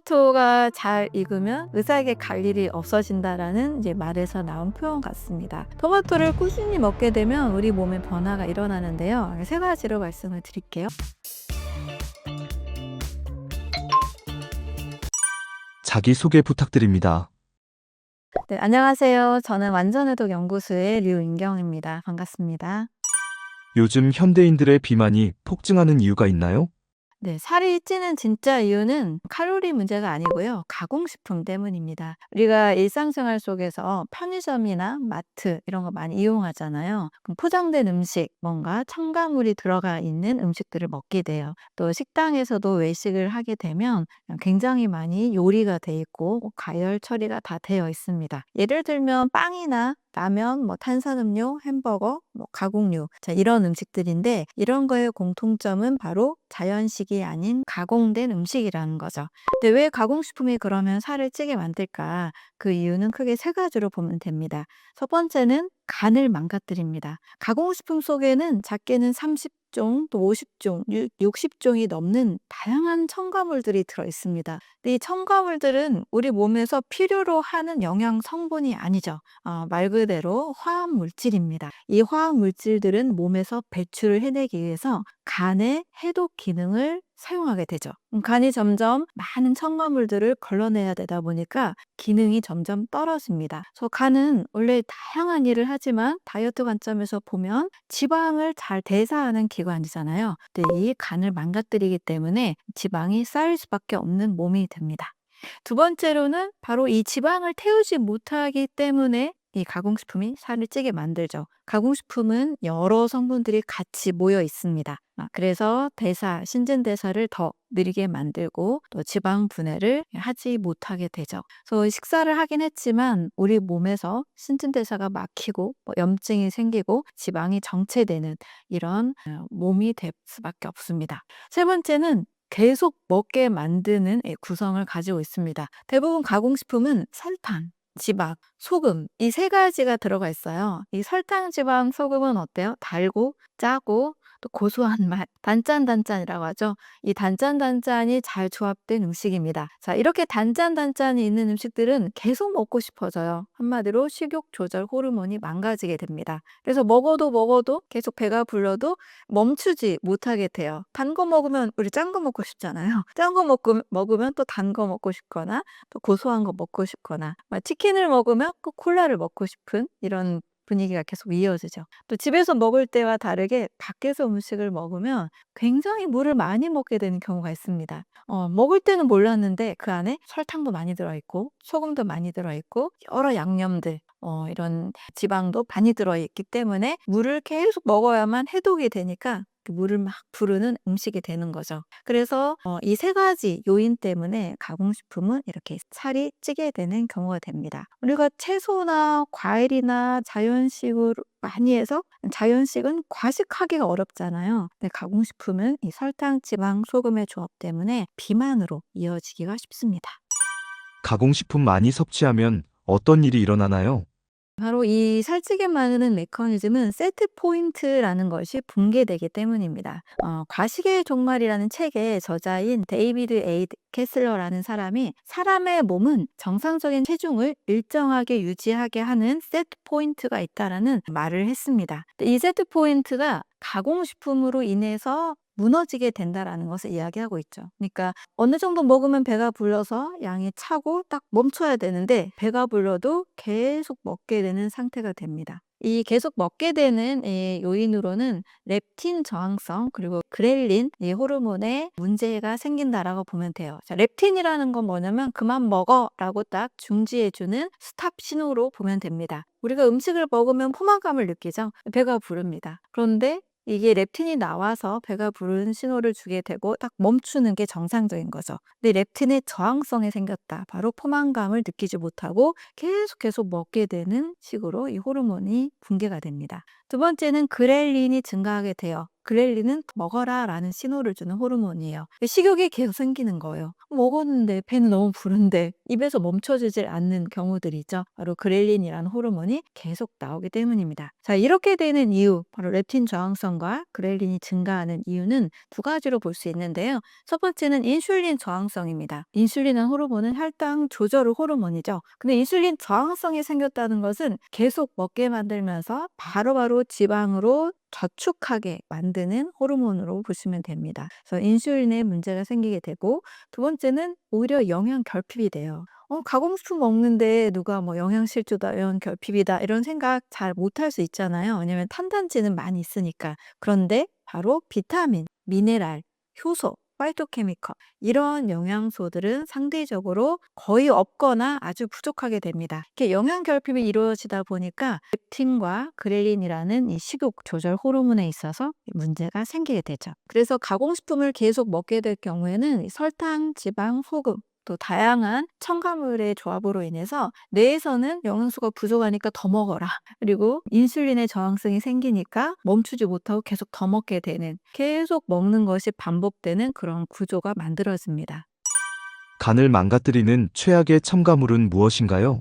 토마토가 잘 익으면 의사에게 갈 일이 없어진다라는 이제 말에서 나온 표현 같습니다. 토마토를 꾸준히 먹게 되면 우리 몸에 변화가 일어나는데요. 세 가지로 말씀을 드릴게요. 자기소개 부탁드립니다. 네, 안녕하세요. 저는 완전해독 연구소의 류인경입니다. 반갑습니다. 요즘 현대인들의 비만이 폭증하는 이유가 있나요? 네, 살이 찌는 진짜 이유는 칼로리 문제가 아니고요. 가공식품 때문입니다. 우리가 일상생활 속에서 편의점이나 마트 이런 거 많이 이용하잖아요. 그럼 포장된 음식, 뭔가 첨가물이 들어가 있는 음식들을 먹게 돼요. 또 식당에서도 외식을 하게 되면 굉장히 많이 요리가 돼 있고 가열 처리가 다 되어 있습니다. 예를 들면 빵이나 라면, 탄산음료, 햄버거, 가공류, 자, 이런 음식들인데 이런 거의 공통점은 바로 자연식이 아닌 가공된 음식이라는 거죠. 근데 왜 가공식품이 그러면 살을 찌게 만들까? 그 이유는 크게 세 가지로 보면 됩니다. 첫 번째는 간을 망가뜨립니다. 가공식품 속에는 작게는 30종, 또 50종, 60종이 넘는 다양한 첨가물들이 들어 있습니다. 근데 이 첨가물들은 우리 몸에서 필요로 하는 영양 성분이 아니죠. 말 그대로 화학 물질입니다. 이 화학 물질들은 몸에서 배출을 해내기 위해서 간의 해독 기능을 사용하게 되죠. 간이 점점 많은 첨가물들을 걸러내야 되다 보니까 기능이 점점 떨어집니다. 그래서 간은 원래 다양한 일을 하지만 다이어트 관점에서 보면 지방을 잘 대사하는 기관이잖아요. 근데 이 간을 망가뜨리기 때문에 지방이 쌓일 수밖에 없는 몸이 됩니다. 두 번째로는 바로 이 지방을 태우지 못하기 때문에 이 가공식품이 살을 찌게 만들죠. 가공식품은 여러 성분들이 같이 모여 있습니다. 그래서 신진대사를 더 느리게 만들고 또 지방 분해를 하지 못하게 되죠. 그래서 식사를 하긴 했지만 우리 몸에서 신진대사가 막히고 염증이 생기고 지방이 정체되는 이런 몸이 될 수밖에 없습니다. 세 번째는 계속 먹게 만드는 구성을 가지고 있습니다. 대부분 가공식품은 설탕, 지방, 소금 이 세 가지가 들어가 있어요. 이 설탕, 지방, 소금은 어때요? 달고 짜고 또 고소한 맛, 단짠단짠이라고 하죠. 이 단짠단짠이 잘 조합된 음식입니다. 자, 이렇게 단짠단짠이 있는 음식들은 계속 먹고 싶어져요. 한마디로 식욕 조절 호르몬이 망가지게 됩니다. 그래서 먹어도 계속 배가 불러도 멈추지 못하게 돼요. 단 거 먹으면 우리 짠 거 먹고 싶잖아요. 짠 거 먹으면 또 단 거 먹고 싶거나 또 고소한 거 먹고 싶거나 치킨을 먹으면 꼭 콜라를 먹고 싶은 이런 분위기가 계속 이어지죠. 또 집에서 먹을 때와 다르게 밖에서 음식을 먹으면 굉장히 물을 많이 먹게 되는 경우가 있습니다. 먹을 때는 몰랐는데 그 안에 설탕도 많이 들어있고 소금도 많이 들어있고 여러 양념들 이런 지방도 많이 들어있기 때문에 물을 계속 먹어야만 해독이 되니까 그 물을 막 부르는 음식이 되는 거죠. 그래서 이 세 가지 요인 때문에 가공식품은 이렇게 살이 찌게 되는 경우가 됩니다. 우리가 채소나 과일이나 자연식으로 많이 해서 자연식은 과식하기가 어렵잖아요. 근데 가공식품은 이 설탕, 지방, 소금의 조합 때문에 비만으로 이어지기가 쉽습니다. 가공식품 많이 섭취하면 어떤 일이 일어나나요? 바로 이 살찌게 만드는 메커니즘은 세트 포인트라는 것이 붕괴되기 때문입니다. 과식의 종말이라는 책의 저자인 데이비드 에이드 캐슬러라는 사람이 사람의 몸은 정상적인 체중을 일정하게 유지하게 하는 세트 포인트가 있다라는 말을 했습니다. 이 세트 포인트가 가공식품으로 인해서 무너지게 된다라는 것을 이야기하고 있죠. 그러니까 어느 정도 먹으면 배가 불러서 양이 차고 딱 멈춰야 되는데 배가 불러도 계속 먹게 되는 상태가 됩니다. 이 계속 먹게 되는 이 요인으로는 렙틴 저항성 그리고 그렐린 이 호르몬에 문제가 생긴다라고 보면 돼요. 자, 렙틴이라는 건 뭐냐면 그만 먹어라고 딱 중지해주는 스탑 신호로 보면 됩니다. 우리가 음식을 먹으면 포만감을 느끼죠. 배가 부릅니다. 그런데 이게 렙틴이 나와서 배가 부르는 신호를 주게 되고 딱 멈추는 게 정상적인 거죠. 근데 렙틴의 저항성이 생겼다. 바로 포만감을 느끼지 못하고 계속 먹게 되는 식으로 이 호르몬이 붕괴가 됩니다. 두 번째는 그렐린이 증가하게 돼요. 그렐린은 먹어라라는 신호를 주는 호르몬이에요. 식욕이 계속 생기는 거예요. 먹었는데 배는 너무 부른데 입에서 멈춰지질 않는 경우들이죠. 바로 그렐린이라는 호르몬이 계속 나오기 때문입니다. 자, 이렇게 되는 이유, 바로 렙틴 저항성과 그렐린이 증가하는 이유는 두 가지로 볼 수 있는데요. 첫 번째는 인슐린 저항성입니다. 인슐린은 호르몬은 혈당 조절 호르몬이죠. 근데 인슐린 저항성이 생겼다는 것은 계속 먹게 만들면서 바로바로 지방으로 저축하게 만드는 호르몬으로 보시면 됩니다. 그래서 인슐린에 문제가 생기게 되고, 두 번째는 오히려 영양 결핍이 돼요. 가공식품 먹는데 누가 뭐 영양실조다, 영양 결핍이다 이런 생각 잘 못할 수 있잖아요. 왜냐면 탄단지는 많이 있으니까. 그런데 바로 비타민, 미네랄, 효소, 파이토케미컬 이런 영양소들은 상대적으로 거의 없거나 아주 부족하게 됩니다. 이렇게 영양 결핍이 이루어지다 보니까 렙틴과 그렐린이라는 이 식욕 조절 호르몬에 있어서 문제가 생기게 되죠. 그래서 가공식품을 계속 먹게 될 경우에는 이 설탕, 지방, 소금 또 다양한 첨가물의 조합으로 인해서 뇌에서는 영양소가 부족하니까 더 먹어라. 그리고 인슐린의 저항성이 생기니까 멈추지 못하고 계속 더 먹게 되는, 계속 먹는 것이 반복되는 그런 구조가 만들어집니다. 간을 망가뜨리는 최악의 첨가물은 무엇인가요?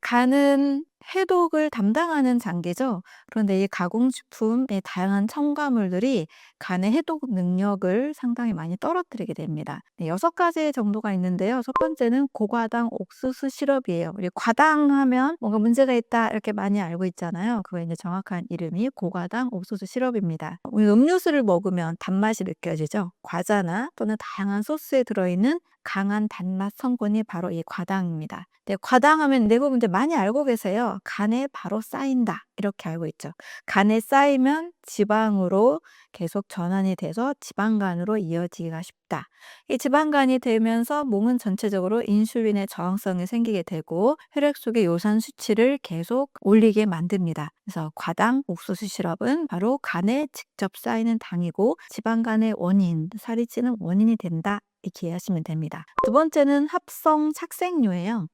간은 해독을 담당하는 장기죠. 그런데 이 가공식품의 다양한 첨가물들이 간의 해독 능력을 상당히 많이 떨어뜨리게 됩니다. 네, 6가지 정도가 있는데요. 첫 번째는 고과당 옥수수 시럽이에요. 우리 과당하면 뭔가 문제가 있다 이렇게 많이 알고 있잖아요. 그거 이제 정확한 이름이 고과당 옥수수 시럽입니다. 우리 음료수를 먹으면 단맛이 느껴지죠. 과자나 또는 다양한 소스에 들어있는 강한 단맛 성분이 바로 이 과당입니다. 네, 과당하면 대부분 이제 많이 알고 계세요. 간에 바로 쌓인다 이렇게 알고 있죠. 간에 쌓이면 지방으로 계속 전환이 돼서 지방간으로 이어지기가 쉽다. 이 지방간이 되면서 몸은 전체적으로 인슐린의 저항성이 생기게 되고 혈액 속의 요산 수치를 계속 올리게 만듭니다. 그래서 과당 옥수수 시럽은 바로 간에 직접 쌓이는 당이고 지방간의 원인, 살이 찌는 원인이 된다. 이렇게 이해하시면 됩니다. 두 번째는 합성 착색료예요.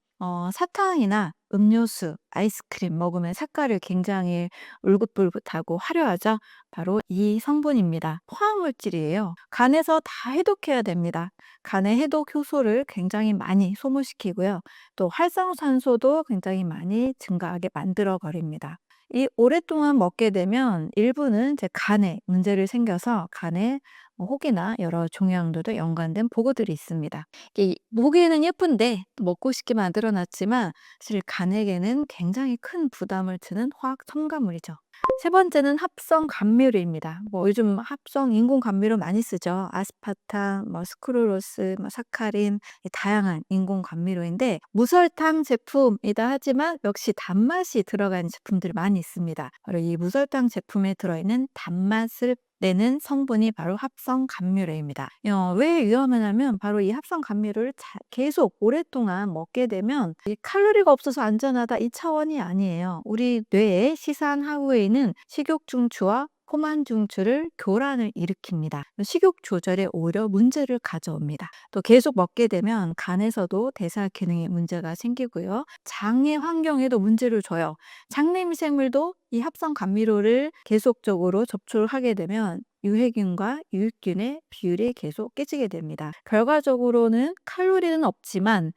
사탕이나 음료수, 아이스크림 먹으면 색깔이 굉장히 울긋불긋하고 화려하죠. 바로 이 성분입니다. 화학물질이에요. 간에서 다 해독해야 됩니다. 간의 해독 효소를 굉장히 많이 소모시키고요. 또 활성산소도 굉장히 많이 증가하게 만들어 버립니다. 이 오랫동안 먹게 되면 일부는 이제 간에 문제를 생겨서 간에 혹이나 여러 종양들도 연관된 보고들이 있습니다. 이게 보기에는 예쁜데 또 먹고 싶게 만들어 놨지만 사실 간에게는 굉장히 큰 부담을 주는 화학 첨가물이죠. 세 번째는 합성 감미료입니다. 뭐 요즘 합성 인공 감미료 많이 쓰죠. 아스파탐, 뭐 스크루로스, 뭐 사카린, 다양한 인공 감미료인데 무설탕 제품이다 하지만 역시 단맛이 들어간 제품들이 많이 있습니다. 바로 이 무설탕 제품에 들어있는 단맛을 내는 성분이 바로 합성 감미료입니다. 왜 위험하냐면 바로 이 합성 감미료를 계속 오랫동안 먹게 되면 이 칼로리가 없어서 안전하다 이 차원이 아니에요. 우리 뇌의 시산 하부에 있는 식욕 중추와 포만 중추를 교란을 일으킵니다. 식욕 조절에 오히려 문제를 가져옵니다. 또 계속 먹게 되면 간에서도 대사 기능에 문제가 생기고요. 장의 환경에도 문제를 줘요. 장내 미생물도 이 합성 감미료를 계속적으로 접촉을 하게 되면 유해균과 유익균의 비율이 계속 깨지게 됩니다. 결과적으로는 칼로리는 없지만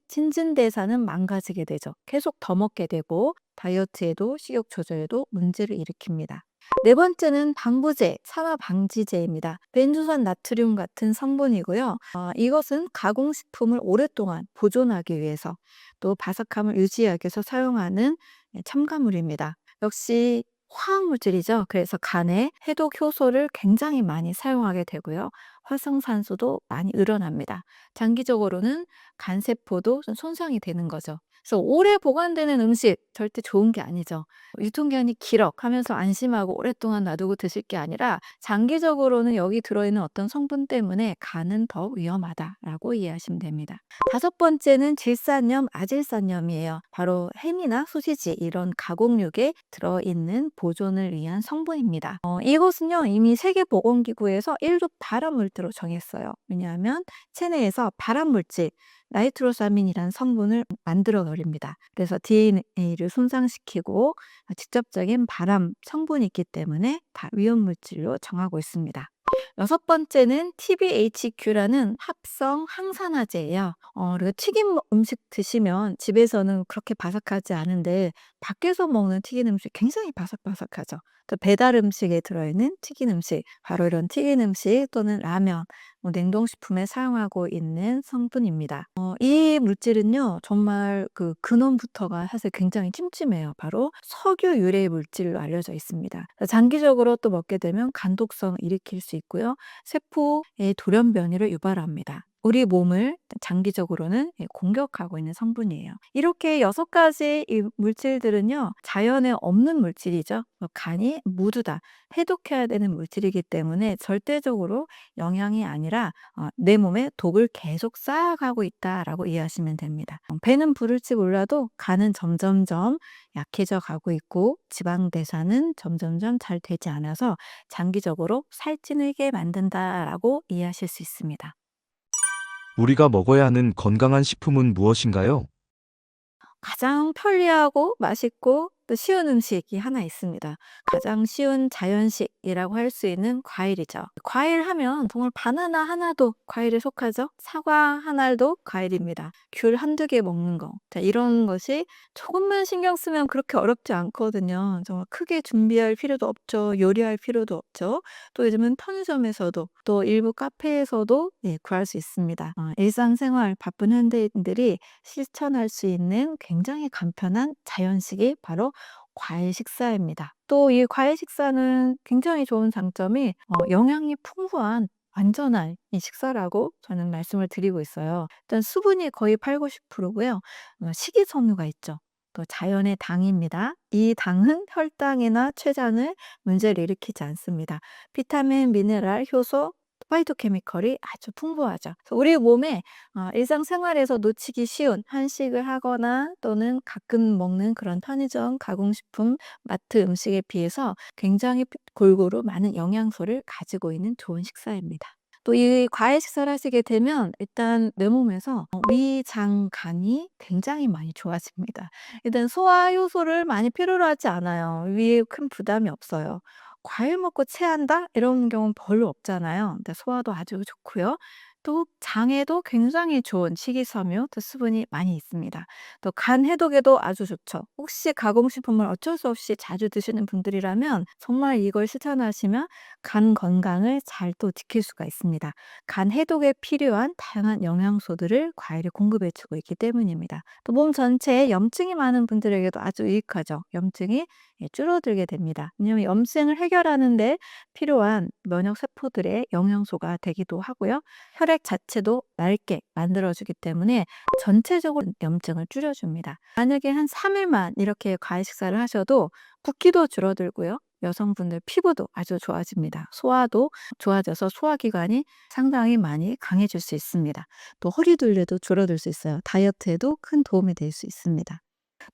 신진대사는 망가지게 되죠. 계속 더 먹게 되고 다이어트에도 식욕 조절에도 문제를 일으킵니다. 네 번째는 방부제, 산화방지제입니다. 벤조산 나트륨 같은 성분이고요. 이것은 가공식품을 오랫동안 보존하기 위해서 또 바삭함을 유지하기 위해서 사용하는 첨가물입니다. 역시 화학물질이죠. 그래서 간에 해독 효소를 굉장히 많이 사용하게 되고요. 활성산소도 많이 늘어납니다. 장기적으로는 간세포도 좀 손상이 되는 거죠. 그래서 오래 보관되는 음식 절대 좋은 게 아니죠. 유통기한이 길어 하면서 안심하고 오랫동안 놔두고 드실 게 아니라 장기적으로는 여기 들어있는 어떤 성분 때문에 간은 더 위험하다라고 이해하시면 됩니다. 다섯 번째는 질산염, 아질산염이에요. 바로 햄이나 소시지 이런 가공육에 들어있는 보존을 위한 성분입니다. 이것은요 이미 세계보건기구에서 1급 발암물질 단계대로 정했어요. 왜냐하면 체내에서 발암물질 나이트로사민이라는 성분을 만들어 버립니다. 그래서 DNA를 손상시키고 직접적인 발암 성분이 있기 때문에 다 위험물질로 정하고 있습니다. 여섯 번째는 TBHQ라는 합성 항산화제예요. 그리고 튀김 음식 드시면 집에서는 그렇게 바삭하지 않은데 밖에서 먹는 튀긴 음식 굉장히 바삭바삭하죠. 또 배달 음식에 들어있는 튀긴 음식, 바로 이런 튀긴 음식 또는 라면, 냉동식품에 사용하고 있는 성분입니다. 이 물질은요, 정말 그 근원부터가 사실 굉장히 찜찜해요. 바로 석유 유래 물질로 알려져 있습니다. 장기적으로 또 먹게 되면 간독성 일으킬 수 있고요. 세포의 돌연 변이를 유발합니다. 우리 몸을 장기적으로는 공격하고 있는 성분이에요. 이렇게 6가지 이 물질들은요, 자연에 없는 물질이죠. 간이 모두 다 해독해야 되는 물질이기 때문에 절대적으로 영양이 아니라 내 몸에 독을 계속 쌓아가고 있다라고 이해하시면 됩니다. 배는 부를지 몰라도 간은 점점점 약해져 가고 있고 지방 대사는 점점점 잘 되지 않아서 장기적으로 살찌게 만든다라고 이해하실 수 있습니다. 우리가 먹어야 하는 건강한 식품은 무엇인가요? 가장 편리하고 맛있고 또 쉬운 음식이 하나 있습니다. 가장 쉬운 자연식이라고 할 수 있는 과일이죠. 과일 하면 정말 바나나 하나도 과일에 속하죠. 사과 한 알도 과일입니다. 귤 한두 개 먹는 거. 자, 이런 것이 조금만 신경 쓰면 그렇게 어렵지 않거든요. 정말 크게 준비할 필요도 없죠. 요리할 필요도 없죠. 또 요즘은 편의점에서도 또 일부 카페에서도 구할 수 있습니다. 일상생활 바쁜 현대인들이 실천할 수 있는 굉장히 간편한 자연식이 바로 과일 식사입니다. 또 이 과일 식사는 굉장히 좋은 장점이 영양이 풍부한 완전한 이 식사라고 저는 말씀을 드리고 있어요. 일단 수분이 거의 80~90%고요. 식이섬유가 있죠. 또 자연의 당입니다. 이 당은 혈당이나 췌장을 문제를 일으키지 않습니다. 비타민, 미네랄, 효소, 파이토케미컬이 아주 풍부하죠. 그래서 우리 몸에 일상생활에서 놓치기 쉬운 한식을 하거나 또는 가끔 먹는 그런 편의점 가공식품, 마트 음식에 비해서 굉장히 골고루 많은 영양소를 가지고 있는 좋은 식사입니다. 또 이 과일 식사를 하시게 되면 일단 내 몸에서 위, 장, 간이 굉장히 많이 좋아집니다. 일단 소화 효소를 많이 필요로 하지 않아요. 위에 큰 부담이 없어요. 과일 먹고 체한다? 이런 경우는 별로 없잖아요. 근데 소화도 아주 좋고요. 또 장에도 굉장히 좋은 식이섬유, 또 수분이 많이 있습니다. 또 간 해독에도 아주 좋죠. 혹시 가공식품을 어쩔 수 없이 자주 드시는 분들이라면 정말 이걸 실천하시면 간 건강을 잘 또 지킬 수가 있습니다. 간 해독에 필요한 다양한 영양소들을 과일이 공급해 주고 있기 때문입니다. 또 몸 전체에 염증이 많은 분들에게도 아주 유익하죠. 염증이 줄어들게 됩니다. 왜냐하면 염증을 해결하는 데 필요한 면역 세포들의 영양소가 되기도 하고요. 혈액 자체도 맑게 만들어주기 때문에 전체적으로 염증을 줄여줍니다. 만약에 한 3일만 이렇게 과일 식사를 하셔도 붓기도 줄어들고요. 여성분들 피부도 아주 좋아집니다. 소화도 좋아져서 소화기관이 상당히 많이 강해질 수 있습니다. 또 허리둘레도 줄어들 수 있어요. 다이어트에도 큰 도움이 될 수 있습니다.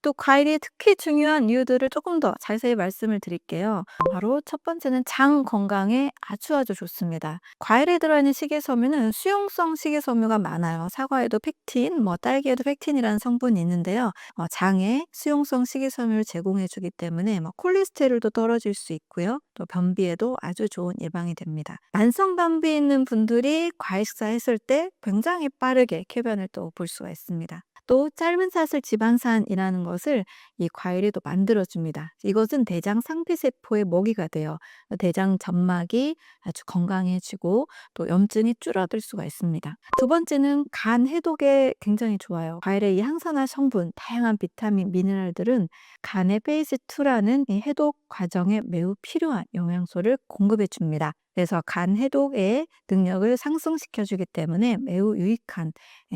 또 과일이 특히 중요한 이유들을 조금 더 자세히 말씀을 드릴게요. 바로 첫 번째는 장 건강에 아주 좋습니다. 과일에 들어있는 식이섬유는 수용성 식이섬유가 많아요. 사과에도 펙틴, 딸기에도 펙틴이라는 성분이 있는데요. 장에 수용성 식이섬유를 제공해 주기 때문에 콜레스테롤도 떨어질 수 있고요. 또 변비에도 아주 좋은 예방이 됩니다. 만성 변비 있는 분들이 과일 식사했을 때 굉장히 빠르게 쾌변을 또 볼 수가 있습니다. 또 짧은 사슬 지방산이라는 것을 이 과일이 또 만들어줍니다. 이것은 대장 상피세포의 먹이가 돼요. 대장 점막이 아주 건강해지고 또 염증이 줄어들 수가 있습니다. 두 번째는 간 해독에 굉장히 좋아요. 과일의 이 항산화 성분, 다양한 비타민, 미네랄들은 간의 페이즈 2라는 이 해독 과정에 매우 필요한 영양소를 공급해 줍니다. 그래서 간 해독의 능력을 상승시켜주기 때문에 매우 유익한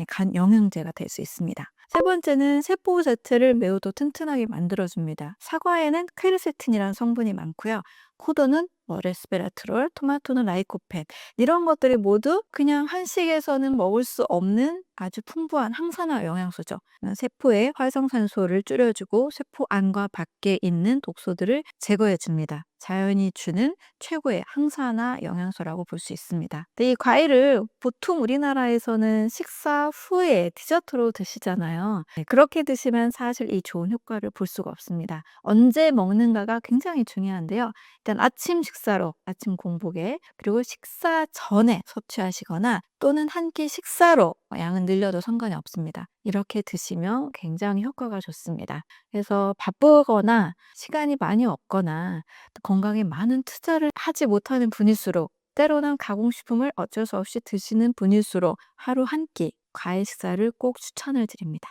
간 영양제가 될 수 있습니다. 세 번째는 세포 자체를 매우 더 튼튼하게 만들어줍니다. 사과에는 퀘르세틴이라는 성분이 많고요. 포도는 뭐 레스베라트롤, 토마토는 라이코펜 이런 것들이 모두 그냥 한식에서는 먹을 수 없는 아주 풍부한 항산화 영양소죠. 세포의 활성산소를 줄여주고 세포 안과 밖에 있는 독소들을 제거해 줍니다. 자연이 주는 최고의 항산화 영양소라고 볼 수 있습니다. 근데 이 과일을 보통 우리나라에서는 식사 후에 디저트로 드시잖아요. 네, 그렇게 드시면 사실 이 좋은 효과를 볼 수가 없습니다. 언제 먹는가가 굉장히 중요한데요. 일단 아침 식사로, 아침 공복에, 그리고 식사 전에 섭취하시거나 또는 한 끼 식사로 양은 늘려도 상관이 없습니다. 이렇게 드시면 굉장히 효과가 좋습니다. 그래서 바쁘거나 시간이 많이 없거나 또 건강에 많은 투자를 하지 못하는 분일수록 때로는 가공식품을 어쩔 수 없이 드시는 분일수록 하루 한 끼 과일 식사를 꼭 추천을 드립니다.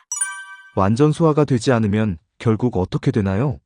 완전 소화가 되지 않으면 결국 어떻게 되나요?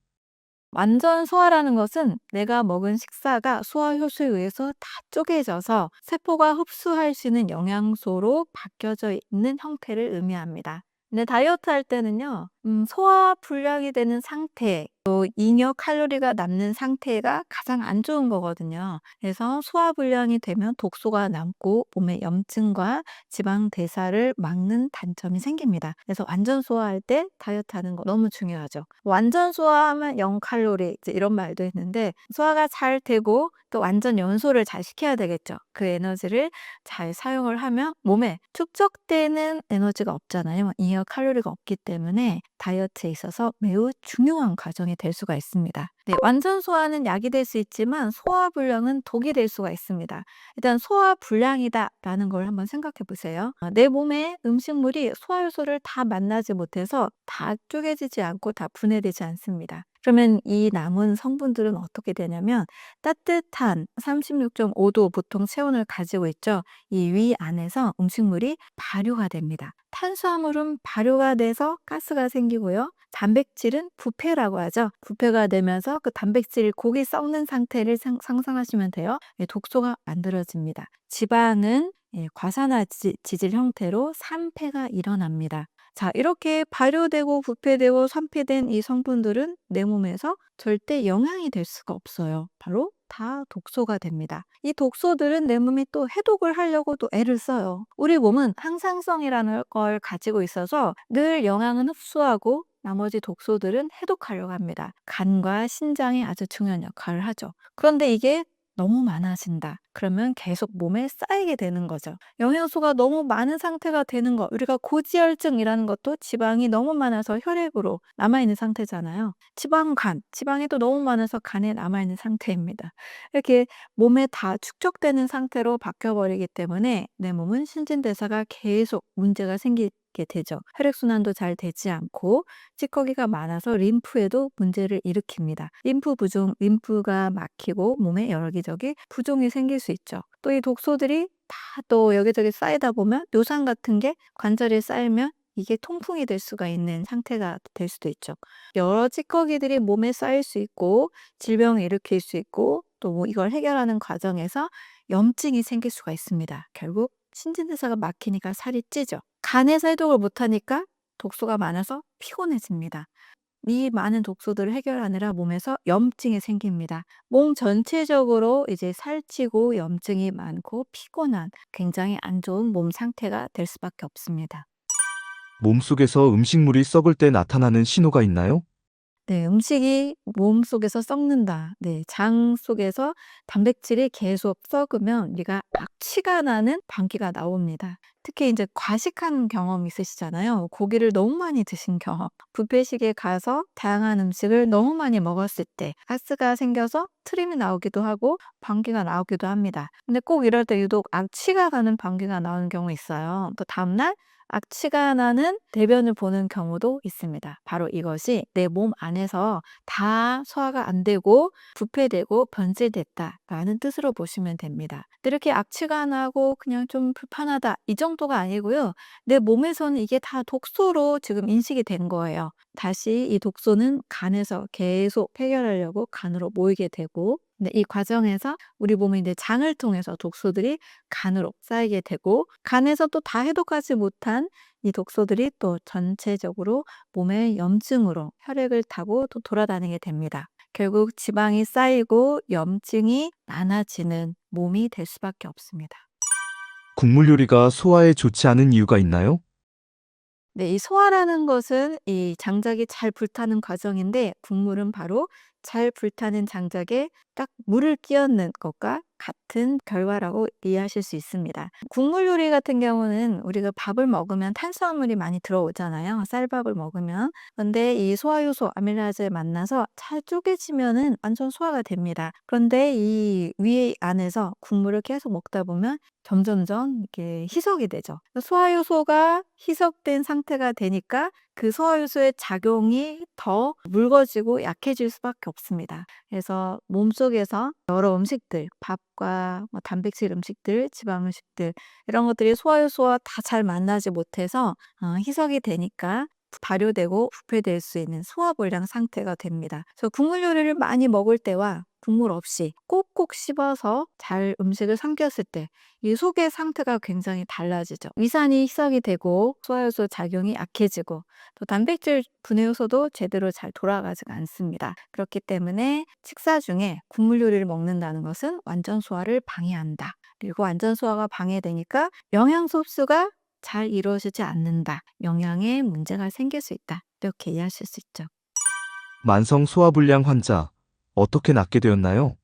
완전 소화라는 것은 내가 먹은 식사가 소화 효소에 의해서 다 쪼개져서 세포가 흡수할 수 있는 영양소로 바뀌어져 있는 형태를 의미합니다. 근데 다이어트 할 때는요, 소화 불량이 되는 상태, 또 잉여 칼로리가 남는 상태가 가장 안 좋은 거거든요. 그래서 소화 불량이 되면 독소가 남고 몸에 염증과 지방 대사를 막는 단점이 생깁니다. 그래서 완전 소화할 때 다이어트 하는 거 너무 중요하죠. 완전 소화하면 0 칼로리 이제 이런 말도 있는데 소화가 잘 되고 또 완전 연소를 잘 시켜야 되겠죠. 그 에너지를 잘 사용을 하면 몸에 축적되는 에너지가 없잖아요. 잉여 칼로리가 없기 때문에 다이어트에 있어서 매우 중요한 과정이 될 수가 있습니다. 네, 완전 소화는 약이 될 수 있지만 소화 불량은 독이 될 수가 있습니다. 일단 소화 불량이다라는 걸 한번 생각해 보세요. 내 몸에 음식물이 소화 요소를 다 만나지 못해서 다 쪼개지지 않고 다 분해되지 않습니다. 그러면 이 남은 성분들은 어떻게 되냐면 따뜻한 36.5도 보통 체온을 가지고 있죠. 이 위 안에서 음식물이 발효가 됩니다. 탄수화물은 발효가 돼서 가스가 생기고요. 단백질은 부패라고 하죠. 부패가 되면서 그 단백질 고기 썩는 상태를 상상하시면 돼요. 예, 독소가 만들어집니다. 지방은 과산화 지질 형태로 산패가 일어납니다. 자, 이렇게 발효되고 부패되고 산패된 이 성분들은 내 몸에서 절대 영향이 될 수가 없어요. 바로 다 독소가 됩니다. 이 독소들은 내 몸이 또 해독을 하려고 또 애를 써요. 우리 몸은 항상성이라는 걸 가지고 있어서 늘 영양은 흡수하고 나머지 독소들은 해독하려고 합니다. 간과 신장이 아주 중요한 역할을 하죠. 그런데 이게 너무 많아진다. 그러면 계속 몸에 쌓이게 되는 거죠. 영양소가 너무 많은 상태가 되는 거. 우리가 고지혈증이라는 것도 지방이 너무 많아서 혈액으로 남아있는 상태잖아요. 지방간, 지방이 또 너무 많아서 간에 남아있는 상태입니다. 이렇게 몸에 다 축적되는 상태로 바뀌어버리기 때문에 내 몸은 신진대사가 계속 문제가 생기게 되죠. 혈액순환도 잘 되지 않고 찌꺼기가 많아서 림프에도 문제를 일으킵니다. 림프 부종, 림프가 막히고 몸에 여기저기 부종이 생길 수 있죠. 또 이 독소들이 다 또 여기저기 쌓이다 보면 뇨산 같은 게 관절에 쌓이면 이게 통풍이 될 수가 있는 상태가 될 수도 있죠. 여러 찌꺼기들이 몸에 쌓일 수 있고 질병을 일으킬 수 있고 또 뭐 이걸 해결하는 과정에서 염증이 생길 수가 있습니다. 결국 신진대사가 막히니까 살이 찌죠. 간에서 해독을 못하니까 독소가 많아서 피곤해집니다. 이 많은 독소들을 해결하느라 몸에서 염증이 생깁니다. 몸 전체적으로 이제 살찌고 염증이 많고 피곤한 굉장히 안 좋은 몸 상태가 될 수밖에 없습니다. 몸속에서 음식물이 썩을 때 나타나는 신호가 있나요? 네, 음식이 몸속에서 썩는다. 네, 장 속에서 단백질이 계속 썩으면 우리가 악취가 나는 방귀가 나옵니다. 특히 이제 과식한 경험 있으시잖아요. 고기를 너무 많이 드신 경험. 뷔페식에 가서 다양한 음식을 너무 많이 먹었을 때 가스가 생겨서 트림이 나오기도 하고 방귀가 나오기도 합니다. 근데 꼭 이럴 때 유독 악취가 나는 방귀가 나오는 경우 있어요. 또 다음날 악취가 나는 대변을 보는 경우도 있습니다. 바로 이것이 내 몸 안에서 다 소화가 안 되고 부패되고 변질됐다라는 뜻으로 보시면 됩니다. 근데 이렇게 악취가 나고 그냥 좀 불편하다 이 정도가 아니고요. 내 몸에서는 이게 다 독소로 지금 인식이 된 거예요. 다시 이 독소는 간에서 계속 해결하려고 간으로 모이게 되고 근데 이 과정에서 우리 몸의 이제 장을 통해서 독소들이 간으로 쌓이게 되고 간에서 또 다 해독하지 못한 이 독소들이 또 전체적으로 몸의 염증으로 혈액을 타고 또 돌아다니게 됩니다. 결국 지방이 쌓이고 염증이 많아지는 몸이 될 수밖에 없습니다. 국물 요리가 소화에 좋지 않은 이유가 있나요? 네, 이 소화라는 것은 이 장작이 잘 불타는 과정인데 국물은 바로 잘 불타는 장작에 딱 물을 끼얹는 것과 같은 결과라고 이해하실 수 있습니다. 국물 요리 같은 경우는 우리가 밥을 먹으면 탄수화물이 많이 들어오잖아요. 쌀밥을 먹으면. 근데 이 소화효소 아밀라제에 만나서 잘 쪼개지면은 완전 소화가 됩니다. 그런데 이 위 안에서 국물을 계속 먹다 보면 점점점 이렇게 희석이 되죠. 소화효소가 희석된 상태가 되니까 그 소화효소의 작용이 더 묽어지고 약해질 수밖에 없습니다. 그래서 몸속에서 여러 음식들, 밥과 뭐 단백질 음식들, 지방 음식들 이런 것들이 소화효소와 다 잘 만나지 못해서 희석이 되니까 발효되고 부패될 수 있는 소화불량 상태가 됩니다. 그래서 국물 요리를 많이 먹을 때와 국물 없이 꼭꼭 씹어서 잘 음식을 삼켰을 때 이 속의 상태가 굉장히 달라지죠. 위산이 희석이 되고 소화효소 작용이 약해지고 또 단백질 분해 효소도 제대로 잘 돌아가지가 않습니다. 그렇기 때문에 식사 중에 국물 요리를 먹는다는 것은 완전 소화를 방해한다. 그리고 완전 소화가 방해되니까 영양소 흡수가 잘 이루어지지 않는다. 영양에 문제가 생길 수 있다. 이렇게 이해하실 수 있죠. 만성 소화불량 환자, 어떻게 낫게 되었나요?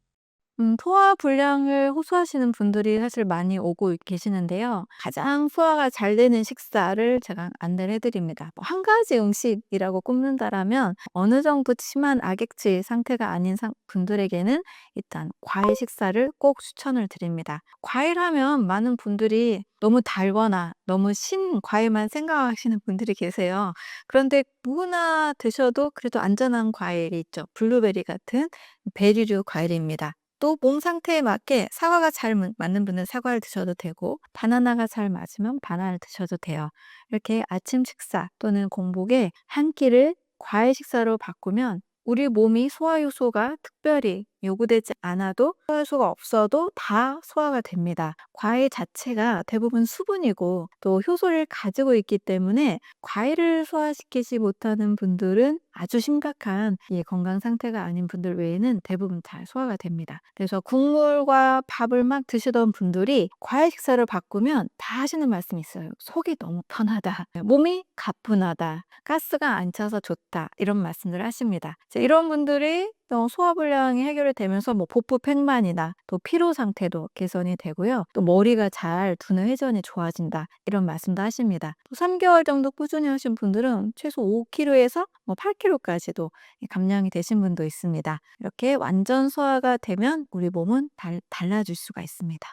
소화 불량을 호소하시는 분들이 사실 많이 오고 계시는데요. 가장 소화가 잘 되는 식사를 제가 안내를 해드립니다. 뭐 한 가지 음식이라고 꼽는다라면 어느 정도 심한 악액질 상태가 아닌 분들에게는 일단 과일 식사를 꼭 추천을 드립니다. 과일하면 많은 분들이 너무 달거나 너무 신 과일만 생각하시는 분들이 계세요. 그런데 누구나 드셔도 그래도 안전한 과일이 있죠. 블루베리 같은 베리류 과일입니다. 또 몸 상태에 맞게 사과가 잘 맞는 분은 사과를 드셔도 되고 바나나가 잘 맞으면 바나나를 드셔도 돼요. 이렇게 아침 식사 또는 공복에 한 끼를 과일 식사로 바꾸면 우리 몸이 소화효소가 특별히 요구되지 않아도 소화효소가 없어도 다 소화가 됩니다. 과일 자체가 대부분 수분이고 또 효소를 가지고 있기 때문에 과일을 소화시키지 못하는 분들은 아주 심각한 이 건강 상태가 아닌 분들 외에는 대부분 잘 소화가 됩니다. 그래서 국물과 밥을 막 드시던 분들이 과일 식사를 바꾸면 다 하시는 말씀이 있어요. 속이 너무 편하다. 몸이 가뿐하다. 가스가 안 차서 좋다. 이런 말씀들 하십니다. 이런 분들이 소화불량이 해결이 되면서 뭐 복부 팽만이나 또 피로 상태도 개선이 되고요. 또 머리가 잘 두뇌 회전이 좋아진다. 이런 말씀도 하십니다. 또 3개월 정도 꾸준히 하신 분들은 최소 5kg에서 뭐 8kg까지도 감량이 되신 분도 있습니다. 이렇게 완전 소화가 되면 우리 몸은 달라질 수가 있습니다.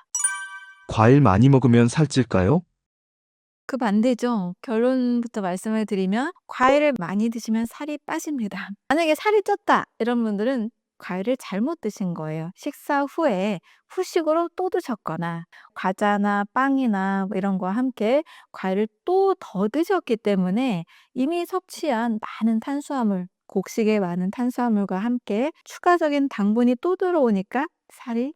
과일 많이 먹으면 살찔까요? 그 반대죠. 결론부터 말씀을 드리면 과일을 많이 드시면 살이 빠집니다. 만약에 살이 쪘다 이런 분들은 과일을 잘못 드신 거예요. 식사 후에 후식으로 또 드셨거나 과자나 빵이나 뭐 이런 거와 함께 과일을 또 더 드셨기 때문에 이미 섭취한 많은 탄수화물, 곡식의 많은 탄수화물과 함께 추가적인 당분이 또 들어오니까 살이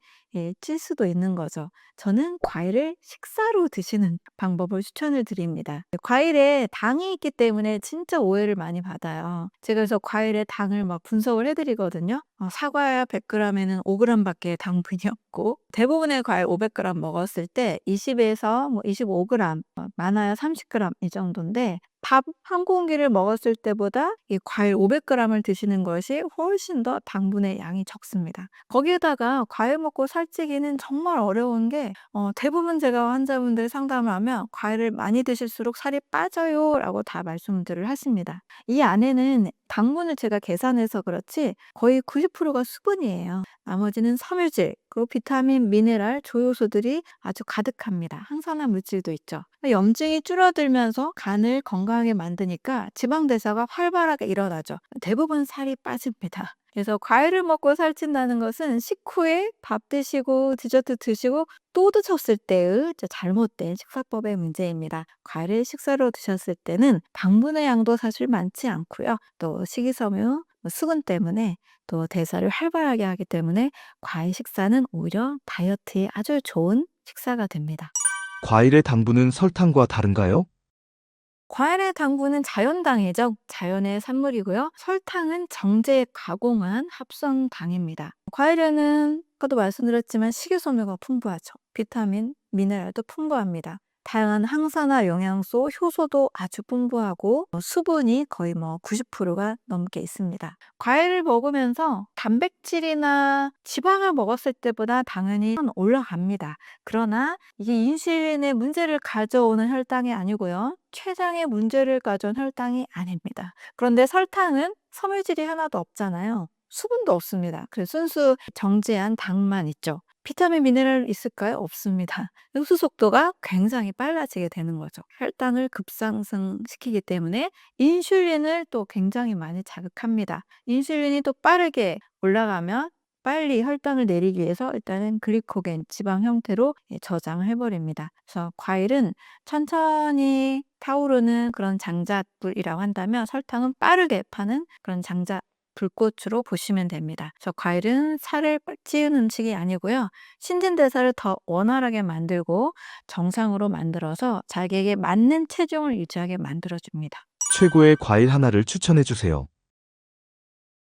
찔 수도 있는 거죠. 저는 과일을 식사로 드시는 방법을 추천을 드립니다. 과일에 당이 있기 때문에 진짜 오해를 많이 받아요. 제가 그래서 과일의 당을 막 분석을 해 드리거든요. 사과 100g에는 5g 밖에 당분이 없고 대부분의 과일 500g 먹었을 때 20에서 뭐 25g, 많아야 30g 이 정도인데 밥 한 공기를 먹었을 때보다 이 과일 500g을 드시는 것이 훨씬 더 당분의 양이 적습니다. 거기에다가 과일 먹고 살찌기는 정말 어려운 게 대부분 제가 환자분들 상담을 하면 "과일을 많이 드실수록 살이 빠져요."라고 다 말씀들을 하십니다. 이 안에는 당분을 제가 계산해서 그렇지 거의 90%가 수분이에요. 나머지는 섬유질, 그리고 비타민, 미네랄, 조효소들이 아주 가득합니다. 항산화 물질도 있죠. 염증이 줄어들면서 간을 건강하게 만드니까 지방 대사가 활발하게 일어나죠. 대부분 살이 빠집니다. 그래서 과일을 먹고 살찐다는 것은 식후에 밥 드시고 디저트 드시고 또 드셨을 때의 잘못된 식사법의 문제입니다. 과일을 식사로 드셨을 때는 당분의 양도 사실 많지 않고요. 또 식이섬유, 수분 때문에 또 대사를 활발하게 하기 때문에 과일 식사는 오히려 다이어트에 아주 좋은 식사가 됩니다. 과일의 당분은 설탕과 다른가요? 과일의 당분은 자연당이죠. 자연의 산물이고요. 설탕은 정제 가공한 합성당입니다. 과일에는 아까도 말씀드렸지만 식이섬유가 풍부하죠. 비타민, 미네랄도 풍부합니다. 다양한 항산화 영양소, 효소도 아주 풍부하고 수분이 거의 90%가 넘게 있습니다. 과일을 먹으면서 단백질이나 지방을 먹었을 때보다 당연히 올라갑니다. 그러나 이게 인슐린의 문제를 가져오는 혈당이 아니고요. 췌장에 문제를 가져온 혈당이 아닙니다. 그런데 설탕은 섬유질이 하나도 없잖아요. 수분도 없습니다. 그래서 순수 정제한 당만 있죠. 비타민, 미네랄 있을까요? 없습니다. 흡수 속도가 굉장히 빨라지게 되는 거죠. 혈당을 급상승시키기 때문에 인슐린을 또 굉장히 많이 자극합니다. 인슐린이 또 빠르게 올라가면 빨리 혈당을 내리기 위해서 일단은 글리코겐, 지방 형태로 저장을 해버립니다. 그래서 과일은 천천히 타오르는 그런 장작불이라고 한다면 설탕은 빠르게 파는 그런 불꽃으로 보시면 됩니다. 그래서 과일은 살을 찌운 음식이 아니고요. 신진대사를 더 원활하게 만들고 정상으로 만들어서 자기에게 맞는 체중을 유지하게 만들어줍니다. 최고의 과일 하나를 추천해 주세요.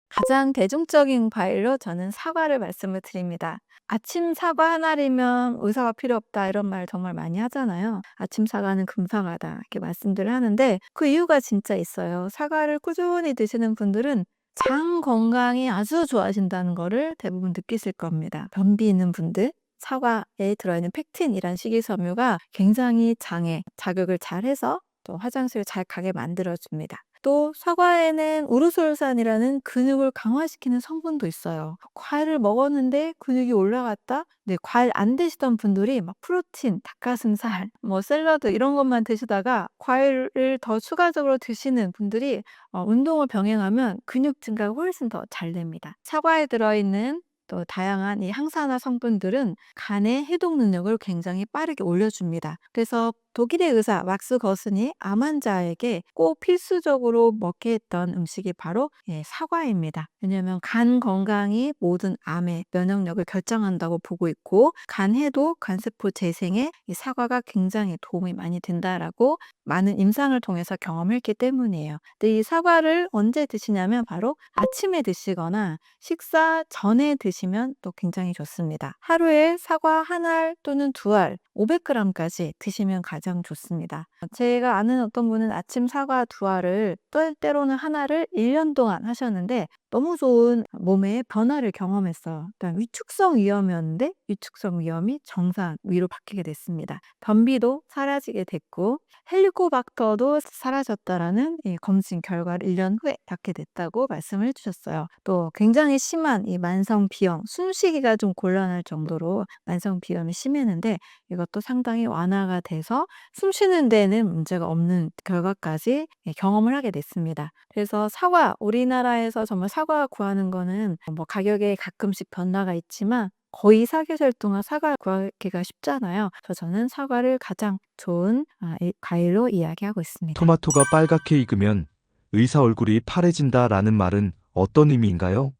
가장 대중적인 과일로 저는 사과를 말씀을 드립니다. 아침 사과 하나리면 의사가 필요 없다 이런 말 정말 많이 하잖아요. 아침 사과는 금사과다 이렇게 말씀들을 하는데 그 이유가 진짜 있어요. 사과를 꾸준히 드시는 분들은 장 건강이 아주 좋아진다는 거를 대부분 느끼실 겁니다. 변비 있는 분들, 사과에 들어있는 펙틴이란 식이섬유가 굉장히 장에 자극을 잘 해서 또 화장실을 잘 가게 만들어줍니다. 또 사과에는 우르솔산이라는 근육을 강화시키는 성분도 있어요. 과일을 먹었는데 근육이 올라갔다? 네, 과일 안 드시던 분들이 막 프로틴, 닭가슴살, 샐러드 이런 것만 드시다가 과일을 더 추가적으로 드시는 분들이 운동을 병행하면 근육 증가가 훨씬 더 잘 됩니다. 사과에 들어있는 또 다양한 이 항산화 성분들은 간의 해독 능력을 굉장히 빠르게 올려줍니다. 그래서 독일의 의사 막스 거슨이 암 환자에게 꼭 필수적으로 먹게 했던 음식이 바로 사과입니다. 왜냐하면 간 건강이 모든 암의 면역력을 결정한다고 보고 있고 간 해독, 간세포 재생에 이 사과가 굉장히 도움이 많이 된다라고 많은 임상을 통해서 경험했기 때문이에요. 근데 이 사과를 언제 드시냐면 바로 아침에 드시거나 식사 전에 드시면 또 굉장히 좋습니다. 하루에 사과 한 알 또는 두 알, 500g까지 드시면 가장 좋습니다. 제가 아는 어떤 분은 아침 사과 두 알을 때로는 하나를 1년 동안 하셨는데 너무 좋은 몸의 변화를 경험했어요. 일단 위축성 위염이었는데 위축성 위염이 정상 위로 바뀌게 됐습니다. 변비도 사라지게 됐고 헬리코박터도 사라졌다라는 검진 결과를 1년 후에 받게 됐다고 말씀을 해주셨어요. 또 굉장히 심한 이 만성 비염, 숨쉬기가 좀 곤란할 정도로 만성 비염이 심했는데 이것도 상당히 완화가 돼서 숨 쉬는 데는 문제가 없는 결과까지 경험을 하게 됐습니다. 그래서 사과, 우리나라에서 정말 사과 구하는 거는 가격에 가끔씩 변화가 있지만 거의 사계절 동안 사과 구하기가 쉽잖아요. 그래서 저는 사과를 가장 좋은 과일로 이야기하고 있습니다. 토마토가 빨갛게 익으면 의사 얼굴이 파래진다라는 말은 어떤 의미인가요?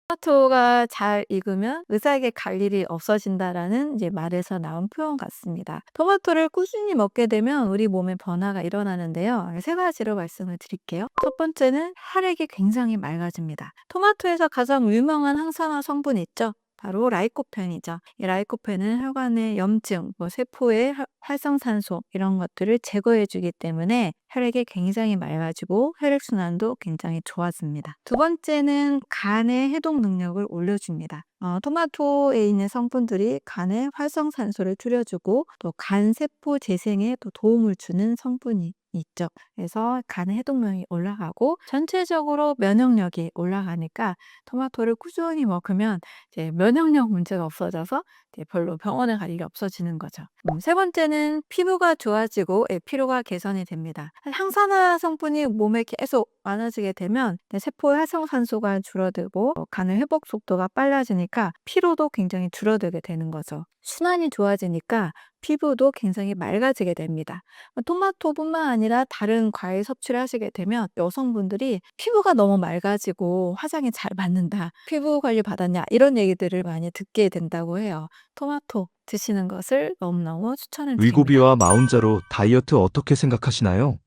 토마토가 잘 익으면 의사에게 갈 일이 없어진다라는 말에서 나온 표현 같습니다. 토마토를 꾸준히 먹게 되면 우리 몸에 변화가 일어나는데요. 세 가지로 말씀을 드릴게요. 첫 번째는 혈액이 굉장히 맑아집니다. 토마토에서 가장 유명한 항산화 성분이 있죠. 바로 라이코펜이죠. 이 라이코펜은 혈관의 염증, 세포의 활성산소 이런 것들을 제거해 주기 때문에 혈액이 굉장히 맑아지고 혈액순환도 굉장히 좋아집니다. 두 번째는 간의 해독 능력을 올려줍니다. 토마토에 있는 성분들이 간의 활성산소를 줄여주고 또 간세포 재생에 또 도움을 주는 성분이 있죠. 그래서 간의 해독력이 올라가고 전체적으로 면역력이 올라가니까 토마토를 꾸준히 먹으면 이제 면역력 문제가 없어져서 이제 별로 병원에 갈 일이 없어지는 거죠. 세 번째는 피부가 좋아지고 피로가 개선이 됩니다. 항산화 성분이 몸에 계속 많아지게 되면 세포의 활성산소가 줄어들고 간의 회복 속도가 빨라지니까 피로도 굉장히 줄어들게 되는 거죠. 순환이 좋아지니까 피부도 굉장히 맑아지게 됩니다. 토마토뿐만 아니라 다른 과일 섭취를 하시게 되면 여성분들이 피부가 너무 맑아지고 화장이 잘 맞는다, 피부 관리 받았냐 이런 얘기들을 많이 듣게 된다고 해요. 토마토 드시는 것을 너무너무 추천을 드립니다. 위고비와 마운자로 다이어트 어떻게 생각하시나요?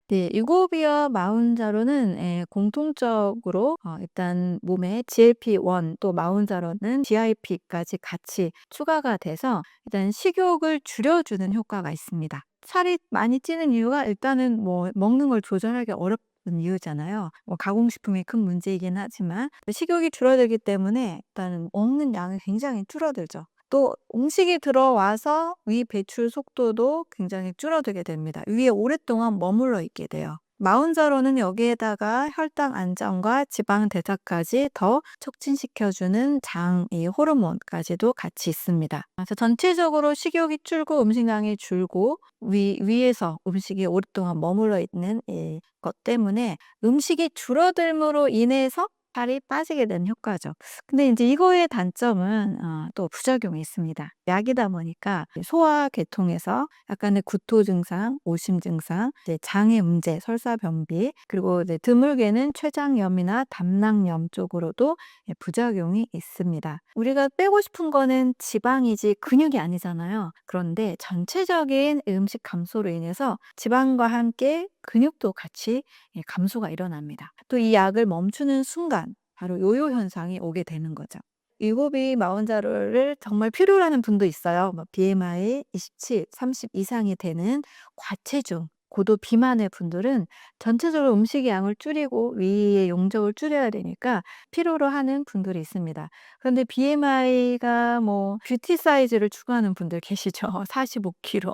네. 유고비와 마운자로는 공통적으로 일단 몸에 GLP-1 또 마운자로는 GIP까지 같이 추가가 돼서 일단 식욕을 줄여주는 효과가 있습니다. 살이 많이 찌는 이유가 일단은 뭐 먹는 걸 조절하기 어렵은 이유잖아요. 뭐 가공식품이 큰 문제이긴 하지만 식욕이 줄어들기 때문에 일단은 먹는 양이 굉장히 줄어들죠. 또 음식이 들어와서 위 배출 속도도 굉장히 줄어들게 됩니다. 위에 오랫동안 머물러 있게 돼요. 마운자로는 여기에다가 혈당 안정과 지방 대사까지 더 촉진시켜주는 장 이 호르몬까지도 같이 있습니다. 그래서 전체적으로 식욕이 줄고 음식량이 줄고 위에서 음식이 오랫동안 머물러 있는 것 때문에 음식이 줄어들므로 인해서 살이 빠지게 되는 효과죠. 근데 인제 이거의 단점은 또 부작용이 있습니다. 약이다 보니까 소화 계통에서 약간의 구토 증상, 오심 증상, 이제 장의 문제, 설사, 변비, 그리고 이제 드물게는 췌장염이나 담낭염 쪽으로도 부작용이 있습니다. 우리가 빼고 싶은 거는 지방이지 근육이 아니잖아요. 그런데 전체적인 음식 감소로 인해서 지방과 함께 근육도 같이 감소가 일어납니다. 또 이 약을 멈추는 순간 바로 요요 현상이 오게 되는 거죠. 위고비 마운자로를 정말 필요로 하는 분도 있어요. 뭐 BMI 27, 30 이상이 되는 과체중, 고도 비만의 분들은 전체적으로 음식 양을 줄이고 위의 용적을 줄여야 되니까 필요로 하는 분들이 있습니다. 그런데 BMI가 뭐 뷰티 사이즈를 추구하는 분들 계시죠. 45kg,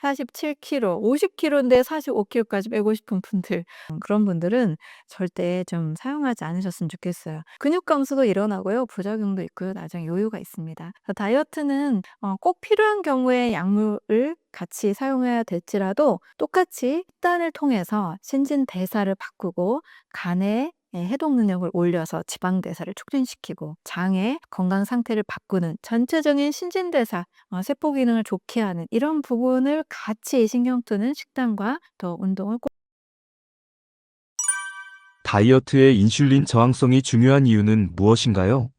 47kg, 50kg인데 45kg까지 빼고 싶은 분들. 그런 분들은 절대 좀 사용하지 않으셨으면 좋겠어요. 근육 감소도 일어나고요. 부작용도 있고요. 나중에 요요가 있습니다. 그래서 다이어트는 꼭 필요한 경우에 약물을 같이 사용해야 될지라도 똑같이 식단을 통해서 신진대사를 바꾸고 간의 해독 능력을 올려서 지방 대사를 촉진시키고 장의 건강 상태를 바꾸는 전체적인 신진대사, 세포 기능을 좋게 하는 이런 부분을 같이 신경 쓰는 식단과 또 운동을 꼭 다이어트에 인슐린 저항성이 중요한 이유는 무엇인가요?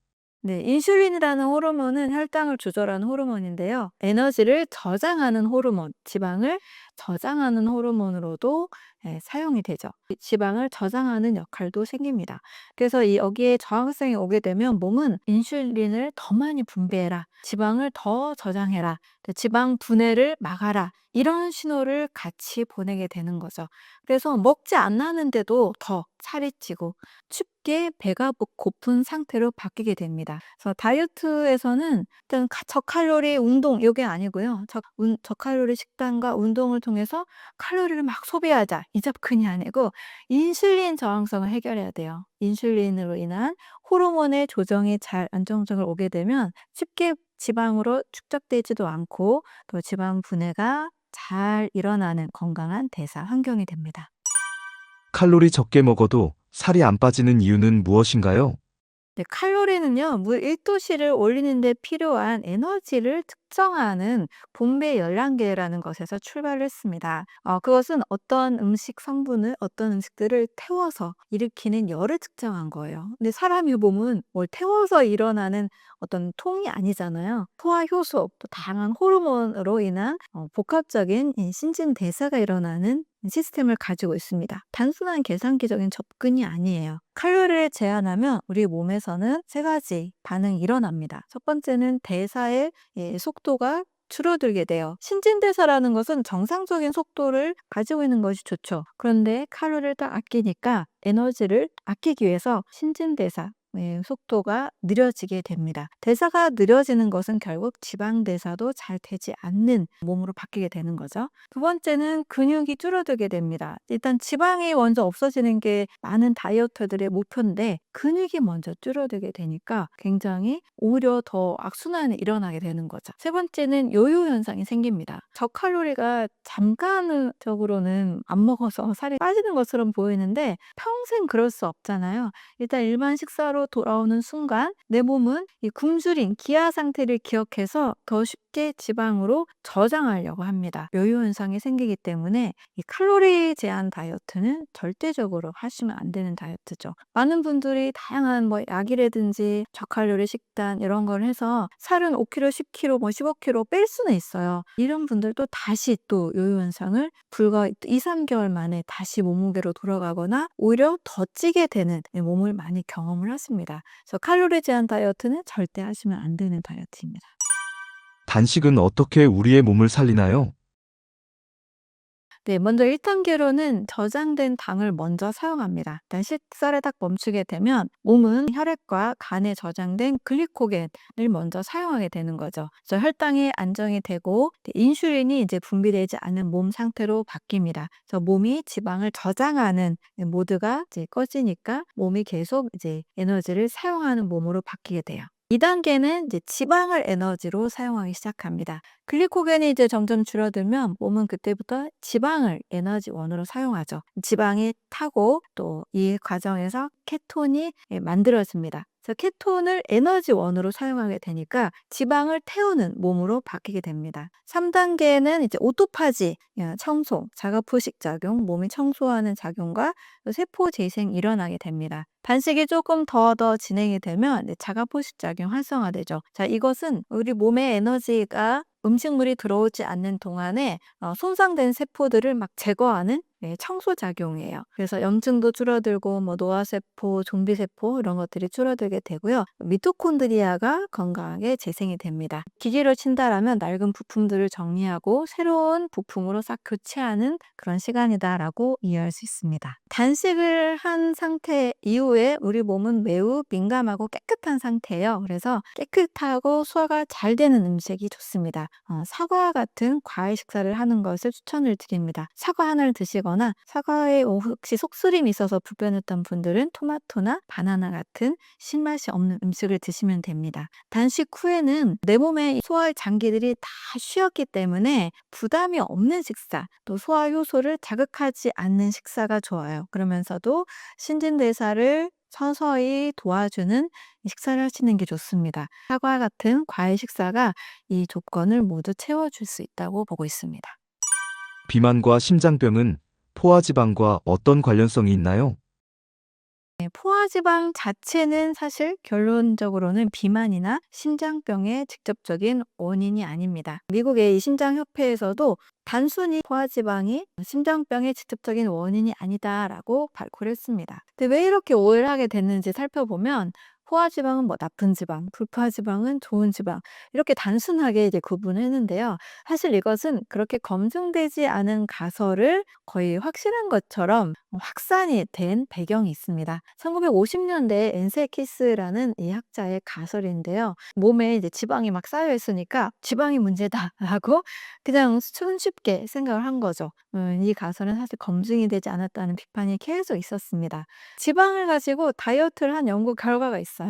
네. 인슐린이라는 호르몬은 혈당을 조절하는 호르몬인데요. 에너지를 저장하는 호르몬, 지방을 저장하는 호르몬으로도 사용이 되죠. 이 지방을 저장하는 역할도 생깁니다. 그래서 여기에 저항성이 오게 되면 몸은 인슐린을 더 많이 분비해라, 지방을 더 저장해라, 지방 분해를 막아라 이런 신호를 같이 보내게 되는 거죠. 그래서 먹지 않았는데도 더 살이 찌고 쉽게 배가 고픈 상태로 바뀌게 됩니다. 그래서 다이어트에서는 일단 저칼로리 운동 요게 아니고요. 저칼로리 식단과 운동을 통해서 칼로리를 막 소비하자 이 접근이 아니고 인슐린 저항성을 해결해야 돼요. 인슐린으로 인한 호르몬의 조정이 잘 안정적으로 오게 되면 쉽게 지방으로 축적되지도 않고 또 지방 분해가 잘 일어나는 건강한 대사 환경이 됩니다. 칼로리 적게 먹어도 살이 안 빠지는 이유는 무엇인가요? 네, 칼로리는요, 물 1도씨를 올리는 데 필요한 에너지를 측정하는 분배 열량계라는 것에서 출발을 했습니다. 그것은 어떤 음식 성분을, 어떤 음식들을 태워서 일으키는 열을 측정한 거예요. 근데 사람의 몸은 뭘 태워서 일어나는 어떤 통이 아니잖아요. 소화 효소, 또 다양한 호르몬으로 인한 복합적인 이 신진대사가 일어나는 시스템을 가지고 있습니다. 단순한 계산기적인 접근이 아니에요. 칼로리를 제한하면 우리 몸에서는 세 가지 반응이 일어납니다. 첫 번째는 대사의 속도가 줄어들게 돼요. 신진대사라는 것은 정상적인 속도를 가지고 있는 것이 좋죠. 그런데 칼로리를 딱 아끼니까 에너지를 아끼기 위해서 신진대사 속도가 느려지게 됩니다. 대사가 느려지는 것은 결국 지방 대사도 잘 되지 않는 몸으로 바뀌게 되는 거죠. 두 번째는 근육이 줄어들게 됩니다. 일단 지방이 먼저 없어지는 게 많은 다이어터들의 목표인데 근육이 먼저 줄어들게 되니까 굉장히 오히려 더 악순환이 일어나게 되는 거죠. 세 번째는 요요 현상이 생깁니다. 저칼로리가 잠깐적으로는 안 먹어서 살이 빠지는 것처럼 보이는데 평생 그럴 수 없잖아요. 일단 일반 식사로 몸무게로 돌아오는 순간 내 몸은 이 굶주린 기아 상태를 기억해서 더 쉽게 지방으로 저장하려고 합니다. 요요 현상이 생기기 때문에 이 칼로리 제한 다이어트는 절대적으로 하시면 안 되는 다이어트죠. 많은 분들이 다양한 뭐 약이라든지 저칼로리 식단 이런 걸 해서 살은 5kg, 10kg, 뭐 15kg 뺄 수는 있어요. 이런 분들도 다시 또 요요 현상을 불과 2-3개월 만에 다시 몸무게로 돌아가거나 오히려 더 찌게 되는 몸을 많이 경험을 하십니다. 그래서 칼로리 제한 다이어트는 절대 하시면 안 되는 다이어트입니다. 단식은 어떻게 우리의 몸을 살리나요? 네, 먼저 1단계로는 저장된 당을 먼저 사용합니다. 일단 식사를 딱 멈추게 되면 몸은 혈액과 간에 저장된 글리코겐을 먼저 사용하게 되는 거죠. 그래서 혈당이 안정이 되고 인슐린이 이제 분비되지 않은 몸 상태로 바뀝니다. 그래서 몸이 지방을 저장하는 모드가 이제 꺼지니까 몸이 계속 이제 에너지를 사용하는 몸으로 바뀌게 돼요. 2단계는 이제 지방을 에너지로 사용하기 시작합니다. 글리코겐이 이제 점점 줄어들면 몸은 그때부터 지방을 에너지원으로 사용하죠. 지방이 타고 또 이 과정에서 케톤이 만들어집니다. 그래서 케톤을 에너지원으로 사용하게 되니까 지방을 태우는 몸으로 바뀌게 됩니다. 3단계는 이제 오토파지, 청소, 자가포식 작용, 몸이 청소하는 작용과 세포 재생이 일어나게 됩니다. 단식이 조금 더 진행이 되면 자가포식 작용 활성화되죠. 자, 이것은 우리 몸의 에너지가 음식물이 들어오지 않는 동안에 손상된 세포들을 막 제거하는 청소작용이에요. 그래서 염증도 줄어들고 뭐 노화세포, 좀비세포 이런 것들이 줄어들게 되고요. 미토콘드리아가 건강하게 재생이 됩니다. 기계로 친다라면 낡은 부품들을 정리하고 새로운 부품으로 싹 교체하는 그런 시간이다라고 이해할 수 있습니다. 단식을 한 상태 이후에 우리 몸은 매우 민감하고 깨끗한 상태예요. 그래서 깨끗하고 소화가 잘 되는 음식이 좋습니다. 사과 같은 과일 식사를 하는 것을 추천을 드립니다. 사과 하나를 드시거나 사과에 혹시 속쓰림이 있어서 불편했던 분들은 토마토나 바나나 같은 신맛이 없는 음식을 드시면 됩니다. 단식 후에는 내 몸의 소화 장기들이 다 쉬었기 때문에 부담이 없는 식사, 또 소화 효소를 자극하지 않는 식사가 좋아요. 그러면서도 신진대사를 서서히 도와주는 식사를 하시는 게 좋습니다. 사과 같은 과일 식사가 이 조건을 모두 채워줄 수 있다고 보고 있습니다. 비만과 심장병은 포화지방과 어떤 관련성이 있나요? 네, 포화지방 자체는 사실 결론적으로는 비만이나 심장병의 직접적인 원인이 아닙니다. 미국의 이 심장협회에서도 단순히 포화지방이 심장병의 직접적인 원인이 아니다라고 발표를 했습니다. 근데 왜 이렇게 오해를 하게 됐는지 살펴보면 포화지방은 뭐 나쁜 지방, 불포화지방은 좋은 지방 이렇게 단순하게 이제 구분했는데요. 사실 이것은 그렇게 검증되지 않은 가설을 거의 확실한 것처럼 확산이 된 배경이 있습니다. 1950년대에 엔셀키스라는 이 학자의 가설인데요. 몸에 이제 지방이 막 쌓여 있으니까 지방이 문제다라고 그냥 손쉽게 생각을 한 거죠. 이 가설은 사실 검증이 되지 않았다는 비판이 계속 있었습니다. 지방을 가지고 다이어트를 한 연구 결과가 있어요.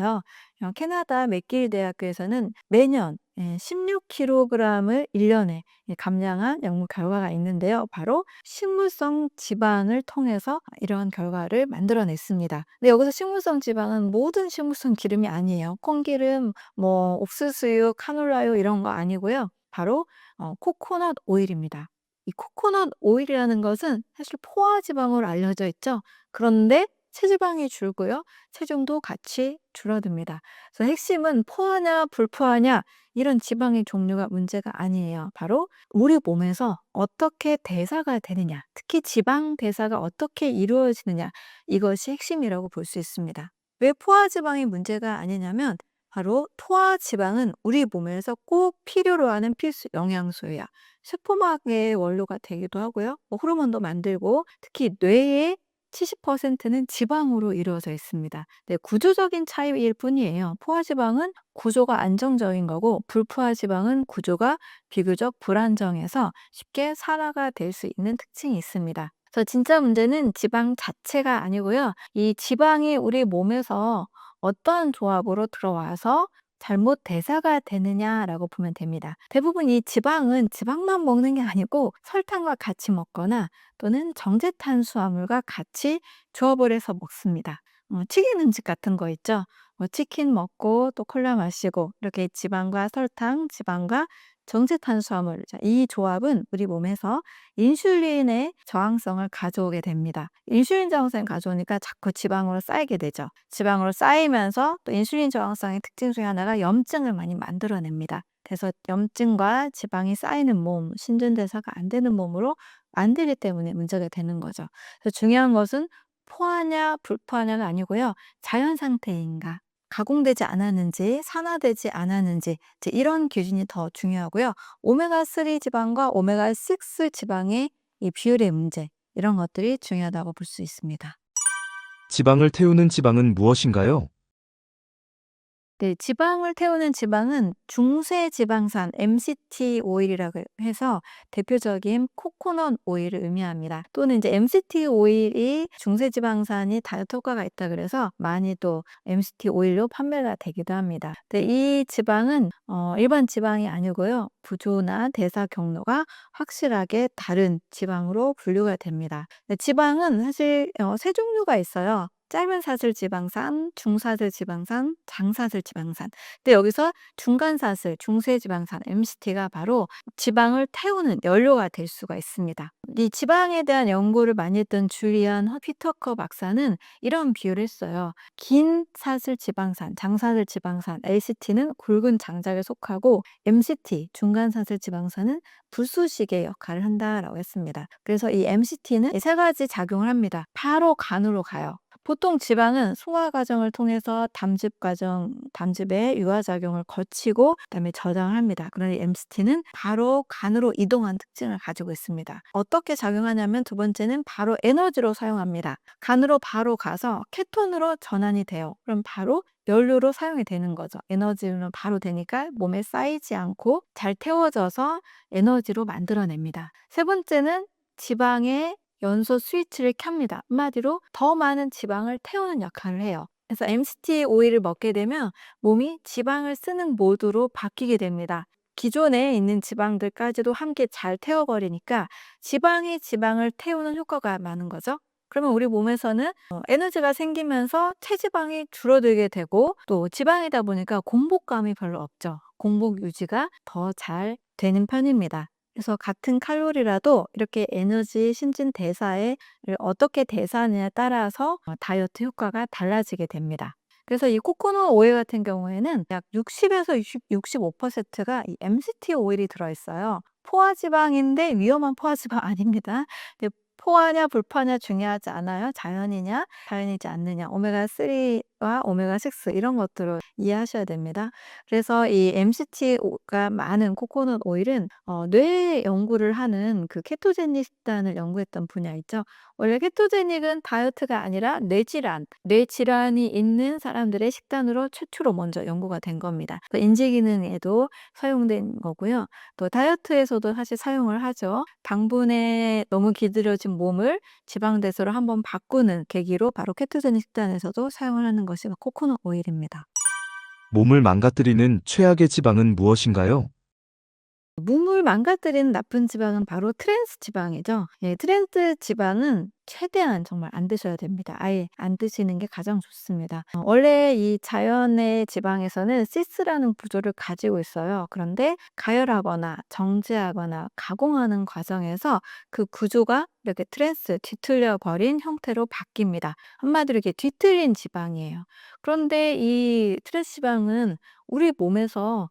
캐나다 맥길 대학교에서는 매년 16kg을 1년에 감량한 연구 결과가 있는데요. 바로 식물성 지방을 통해서 이러한 결과를 만들어냈습니다. 근데 여기서 식물성 지방은 모든 식물성 기름이 아니에요. 콩기름, 뭐 옥수수유, 카놀라유 이런 거 아니고요. 바로 코코넛 오일입니다. 이 코코넛 오일이라는 것은 사실 포화지방으로 알려져 있죠. 그런데 체지방이 줄고요. 체중도 같이 줄어듭니다. 그래서 핵심은 포화냐 불포화냐 이런 지방의 종류가 문제가 아니에요. 바로 우리 몸에서 어떻게 대사가 되느냐, 특히 지방 대사가 어떻게 이루어지느냐 이것이 핵심이라고 볼 수 있습니다. 왜 포화지방이 문제가 아니냐면 바로 포화지방은 우리 몸에서 꼭 필요로 하는 필수 영양소예요. 세포막의 원료가 되기도 하고요. 뭐 호르몬도 만들고 특히 뇌의 70%는 지방으로 이루어져 있습니다. 네, 구조적인 차이일 뿐이에요. 포화지방은 구조가 안정적인 거고 불포화지방은 구조가 비교적 불안정해서 쉽게 산화가 될 수 있는 특징이 있습니다. 그래서 진짜 문제는 지방 자체가 아니고요. 이 지방이 우리 몸에서 어떠한 조합으로 들어와서 잘못 대사가 되느냐라고 보면 됩니다. 대부분 이 지방은 지방만 먹는 게 아니고 설탕과 같이 먹거나 또는 정제탄수화물과 같이 조합을 해서 먹습니다. 튀긴 음식 같은 거 있죠. 치킨 먹고 또 콜라 마시고 이렇게 지방과 설탕, 지방과 정제 탄수화물, 자 이 조합은 우리 몸에서 인슐린의 저항성을 가져오게 됩니다. 인슐린 저항성을 가져오니까 자꾸 지방으로 쌓이게 되죠. 지방으로 쌓이면서 또 인슐린 저항성의 특징 중에 하나가 염증을 많이 만들어냅니다. 그래서 염증과 지방이 쌓이는 몸, 신진대사가 안 되는 몸으로 만들기 때문에 문제가 되는 거죠. 그래서 중요한 것은 포하냐 불포하냐가 아니고요. 자연 상태인가, 가공되지 않았는지, 산화되지 않았는지, 이제 이런 기준이 더 중요하고요. 오메가3 지방과 오메가6 지방의 이 비율의 문제, 이런 것들이 중요하다고 볼 수 있습니다. 지방을 태우는 지방은 무엇인가요? 네. 지방을 태우는 지방은 중세 지방산 MCT 오일이라고 해서 대표적인 코코넛 오일을 의미합니다. 또는 이제 MCT 오일이 중세 지방산이 다이어트 효과가 있다 그래서 많이 또 MCT 오일로 판매가 되기도 합니다. 근데 이 지방은 일반 지방이 아니고요. 구조나 대사 경로가 확실하게 다른 지방으로 분류가 됩니다. 근데 지방은 사실 세 종류가 있어요. 짧은 사슬 지방산, 중사슬 지방산, 장사슬 지방산. 근데 여기서 중간 사슬, 중세 지방산 MCT가 바로 지방을 태우는 연료가 될 수가 있습니다. 이 지방에 대한 연구를 많이 했던 줄리안 휘터커 박사는 이런 비유를 했어요. 긴 사슬 지방산, 장사슬 지방산, LCT는 굵은 장작에 속하고 MCT, 중간 사슬 지방산은 불쏘시개 역할을 한다라고 했습니다. 그래서 이 MCT는 세 가지 작용을 합니다. 바로 간으로 가요. 보통 지방은 소화 과정을 통해서 담즙의 유화 작용을 거치고 그다음에 저장을 합니다. 그러나 이 MCT는 바로 간으로 이동하는 특징을 가지고 있습니다. 어떻게 작용하냐면 두 번째는 바로 에너지로 사용합니다. 간으로 바로 가서 케톤으로 전환이 돼요. 그럼 바로 연료로 사용이 되는 거죠. 에너지는 바로 되니까 몸에 쌓이지 않고 잘 태워져서 에너지로 만들어냅니다. 세 번째는 지방의 연소 스위치를 켭니다. 한마디로 더 많은 지방을 태우는 역할을 해요. 그래서 MCT 오일을 먹게 되면 몸이 지방을 쓰는 모드로 바뀌게 됩니다. 기존에 있는 지방들까지도 함께 잘 태워버리니까 지방이 지방을 태우는 효과가 많은 거죠. 그러면 우리 몸에서는 에너지가 생기면서 체지방이 줄어들게 되고 또 지방이다 보니까 공복감이 별로 없죠. 공복 유지가 더 잘 되는 편입니다. 그래서 같은 칼로리라도 이렇게 에너지 신진대사를 어떻게 대사하느냐에 따라서 다이어트 효과가 달라지게 됩니다. 그래서 이 코코넛 오일 같은 경우에는 약 60에서 65%가 이 MCT 오일이 들어있어요. 포화지방인데 위험한 포화지방 아닙니다. 근데 포화냐 불포하냐 중요하지 않아요. 자연이냐 자연이지 않느냐, 오메가3와 오메가6 이런 것들을 이해하셔야 됩니다. 그래서 이 MCT가 많은 코코넛 오일은 뇌 연구를 하는 그 케토제닉 식단을 연구했던 분야 있죠. 원래 케토제닉은 다이어트가 아니라 뇌질환이 있는 사람들의 식단으로 최초로 먼저 연구가 된 겁니다. 또 인지 기능에도 사용된 거고요. 또 다이어트에서도 사실 사용을 하죠. 당분에 너무 기들여진 몸을 지방대소로 한번 바꾸는 계기로 바로 케토제닉 식단에서도 사용을 하는 것이 코코넛 오일입니다. 몸을 망가뜨리는 최악의 지방은 무엇인가요? 몸을 망가뜨리는 나쁜 지방은 바로 트랜스 지방이죠. 예, 트랜스 지방은 최대한 정말 안 드셔야 됩니다. 아예 안 드시는 게 가장 좋습니다. 원래 이 자연의 지방에서는 시스라는 구조를 가지고 있어요. 그런데 가열하거나 정제하거나 가공하는 과정에서 그 구조가 이렇게 트랜스, 뒤틀려 버린 형태로 바뀝니다. 한마디로 이게 뒤틀린 지방이에요. 그런데 이 트랜스 지방은 우리 몸에서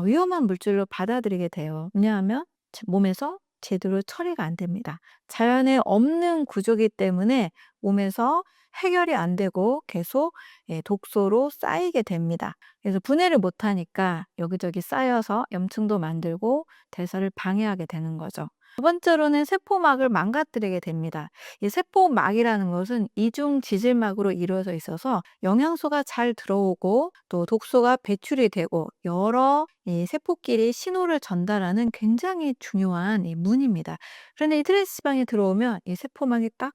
위험한 물질로 받아들이게 돼요. 왜냐하면 몸에서 제대로 처리가 안 됩니다. 자연에 없는 구조이기 때문에 몸에서 해결이 안 되고 계속 독소로 쌓이게 됩니다. 그래서 분해를 못 하니까 여기저기 쌓여서 염증도 만들고 대사를 방해하게 되는 거죠. 두 번째로는 세포막을 망가뜨리게 됩니다. 이 세포막이라는 것은 이중 지질막으로 이루어져 있어서 영양소가 잘 들어오고 또 독소가 배출이 되고 여러 이 세포끼리 신호를 전달하는 굉장히 중요한 이 문입니다. 그런데 이 트랜스지방이 들어오면 이 세포막이 딱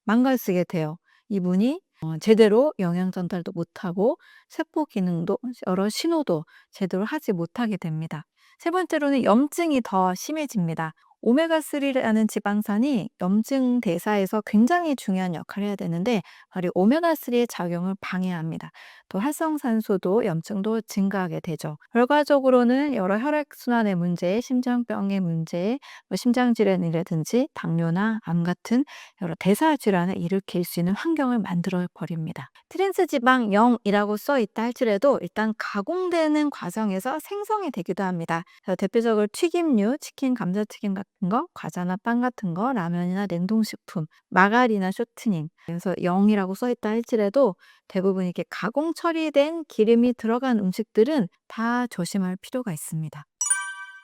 망가지게 돼요. 이 문이 제대로 영양 전달도 못하고 세포 기능도 여러 신호도 제대로 하지 못하게 됩니다. 세 번째로는 염증이 더 심해집니다. 오메가3라는 지방산이 염증 대사에서 굉장히 중요한 역할을 해야 되는데 바로 오메가3의 작용을 방해합니다. 또 활성산소도 염증도 증가하게 되죠. 결과적으로는 여러 혈액순환의 문제, 심장병의 문제, 뭐 심장질환이라든지 당뇨나 암 같은 여러 대사 질환을 일으킬 수 있는 환경을 만들어 버립니다. 트랜스지방 0이라고 써 있다 할지라도 일단 가공되는 과정에서 생성이 되기도 합니다. 그래서 대표적으로 튀김류, 치킨, 감자튀김 같은 거, 과자나 빵 같은 거, 라면이나 냉동식품, 마가리나 쇼트닝. 그래서 0이라고 써 있다 할지라도 대부분 이렇게 가공 처리된 기름이 들어간 음식들은 다 조심할 필요가 있습니다.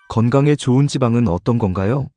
건강에 좋은 지방은 어떤 건가요?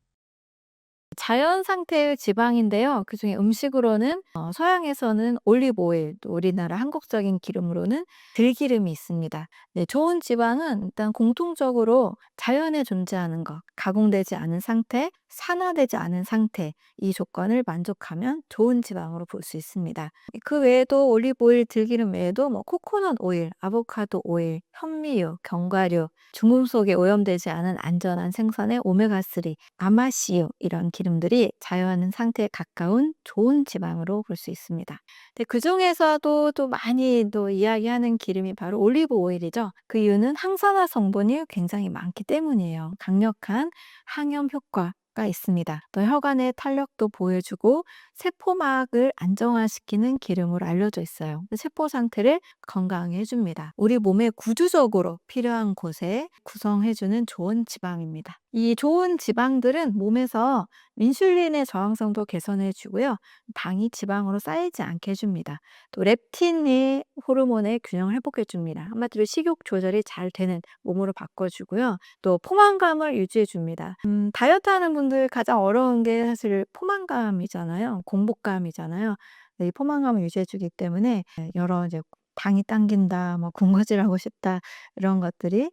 자연 상태의 지방인데요. 그중에 음식으로는 서양에서는 올리브 오일, 또 우리나라 한국적인 기름으로는 들기름이 있습니다. 네, 좋은 지방은 일단 공통적으로 자연에 존재하는 것, 가공되지 않은 상태, 산화되지 않은 상태, 이 조건을 만족하면 좋은 지방으로 볼 수 있습니다. 그 외에도 올리브 오일, 들기름 외에도 뭐 코코넛 오일, 아보카도 오일, 현미유, 견과류, 중금속에 오염되지 않은 안전한 생선의 오메가3, 아마씨유 이런 기름들이 자연 상태에 가까운 좋은 지방으로 볼 수 있습니다. 근데 그중에서도 또 많이 또 이야기하는 기름이 바로 올리브 오일이죠. 그 이유는 항산화 성분이 굉장히 많기 때문이에요. 강력한 항염 효과가 있습니다. 또 혈관의 탄력도 보여주고 세포막을 안정화시키는 기름으로 알려져 있어요. 세포 상태를 건강하게 해줍니다. 우리 몸에 구조적으로 필요한 곳에 구성해주는 좋은 지방입니다. 이 좋은 지방들은 몸에서 인슐린의 저항성도 개선해 주고요. 당이 지방으로 쌓이지 않게 해줍니다. 또 렙틴의 호르몬의 균형을 회복해 줍니다. 한마디로 식욕 조절이 잘 되는 몸으로 바꿔주고요. 또 포만감을 유지해 줍니다. 다이어트 하는 분들 가장 어려운 게 사실 포만감이잖아요. 공복감이잖아요. 네, 이 포만감을 유지해 주기 때문에 여러 이제 당이 당긴다, 뭐 군것질하고 싶다 이런 것들이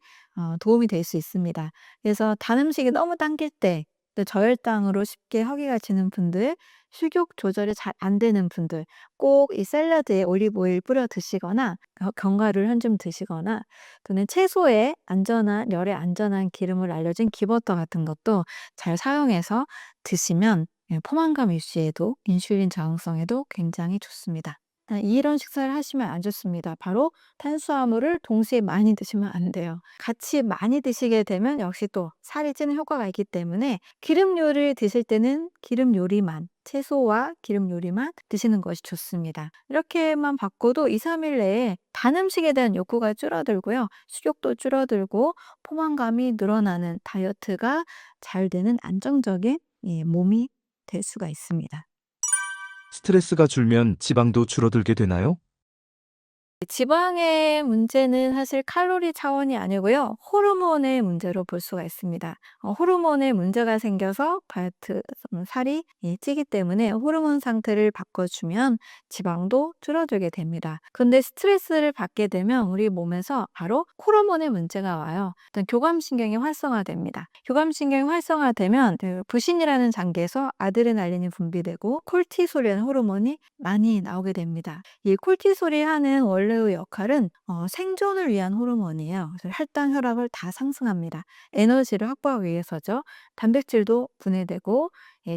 도움이 될 수 있습니다. 그래서 단 음식이 너무 당길 때 또 저혈당으로 쉽게 허기가 지는 분들, 식욕 조절이 잘 안 되는 분들 꼭 이 샐러드에 올리브 오일 뿌려 드시거나 견과류를 한 줌 드시거나 또는 채소에 안전한 열에 안전한 기름을 알려진 기버터 같은 것도 잘 사용해서 드시면 포만감 유지에도 인슐린 저항성에도 굉장히 좋습니다. 이런 식사를 하시면 안 좋습니다. 바로 탄수화물을 동시에 많이 드시면 안 돼요. 같이 많이 드시게 되면 역시 또 살이 찌는 효과가 있기 때문에 기름 요리를 드실 때는 기름 요리만, 채소와 기름 요리만 드시는 것이 좋습니다. 이렇게만 바꿔도 2-3일 내에 단 음식에 대한 욕구가 줄어들고요. 식욕도 줄어들고 포만감이 늘어나는 다이어트가 잘 되는 안정적인 몸이 될 수가 있습니다. 스트레스가 줄면 지방도 줄어들게 되나요? 지방의 문제는 사실 칼로리 차원이 아니고요. 호르몬의 문제로 볼 수가 있습니다. 호르몬에 문제가 생겨서 다이어트 살이 찌기 때문에 호르몬 상태를 바꿔주면 지방도 줄어들게 됩니다. 근데 스트레스를 받게 되면 우리 몸에서 바로 호르몬의 문제가 와요. 일단 교감신경이 활성화됩니다. 교감신경이 활성화되면 그 부신이라는 장기에서 아드레날린이 분비되고 콜티솔이라는 호르몬이 많이 나오게 됩니다. 이 콜티솔이 하는 원래의 역할은 생존을 위한 호르몬이에요. 그래서 혈당, 혈압을 다 상승합니다. 에너지를 확보하기 위해서죠. 단백질도 분해되고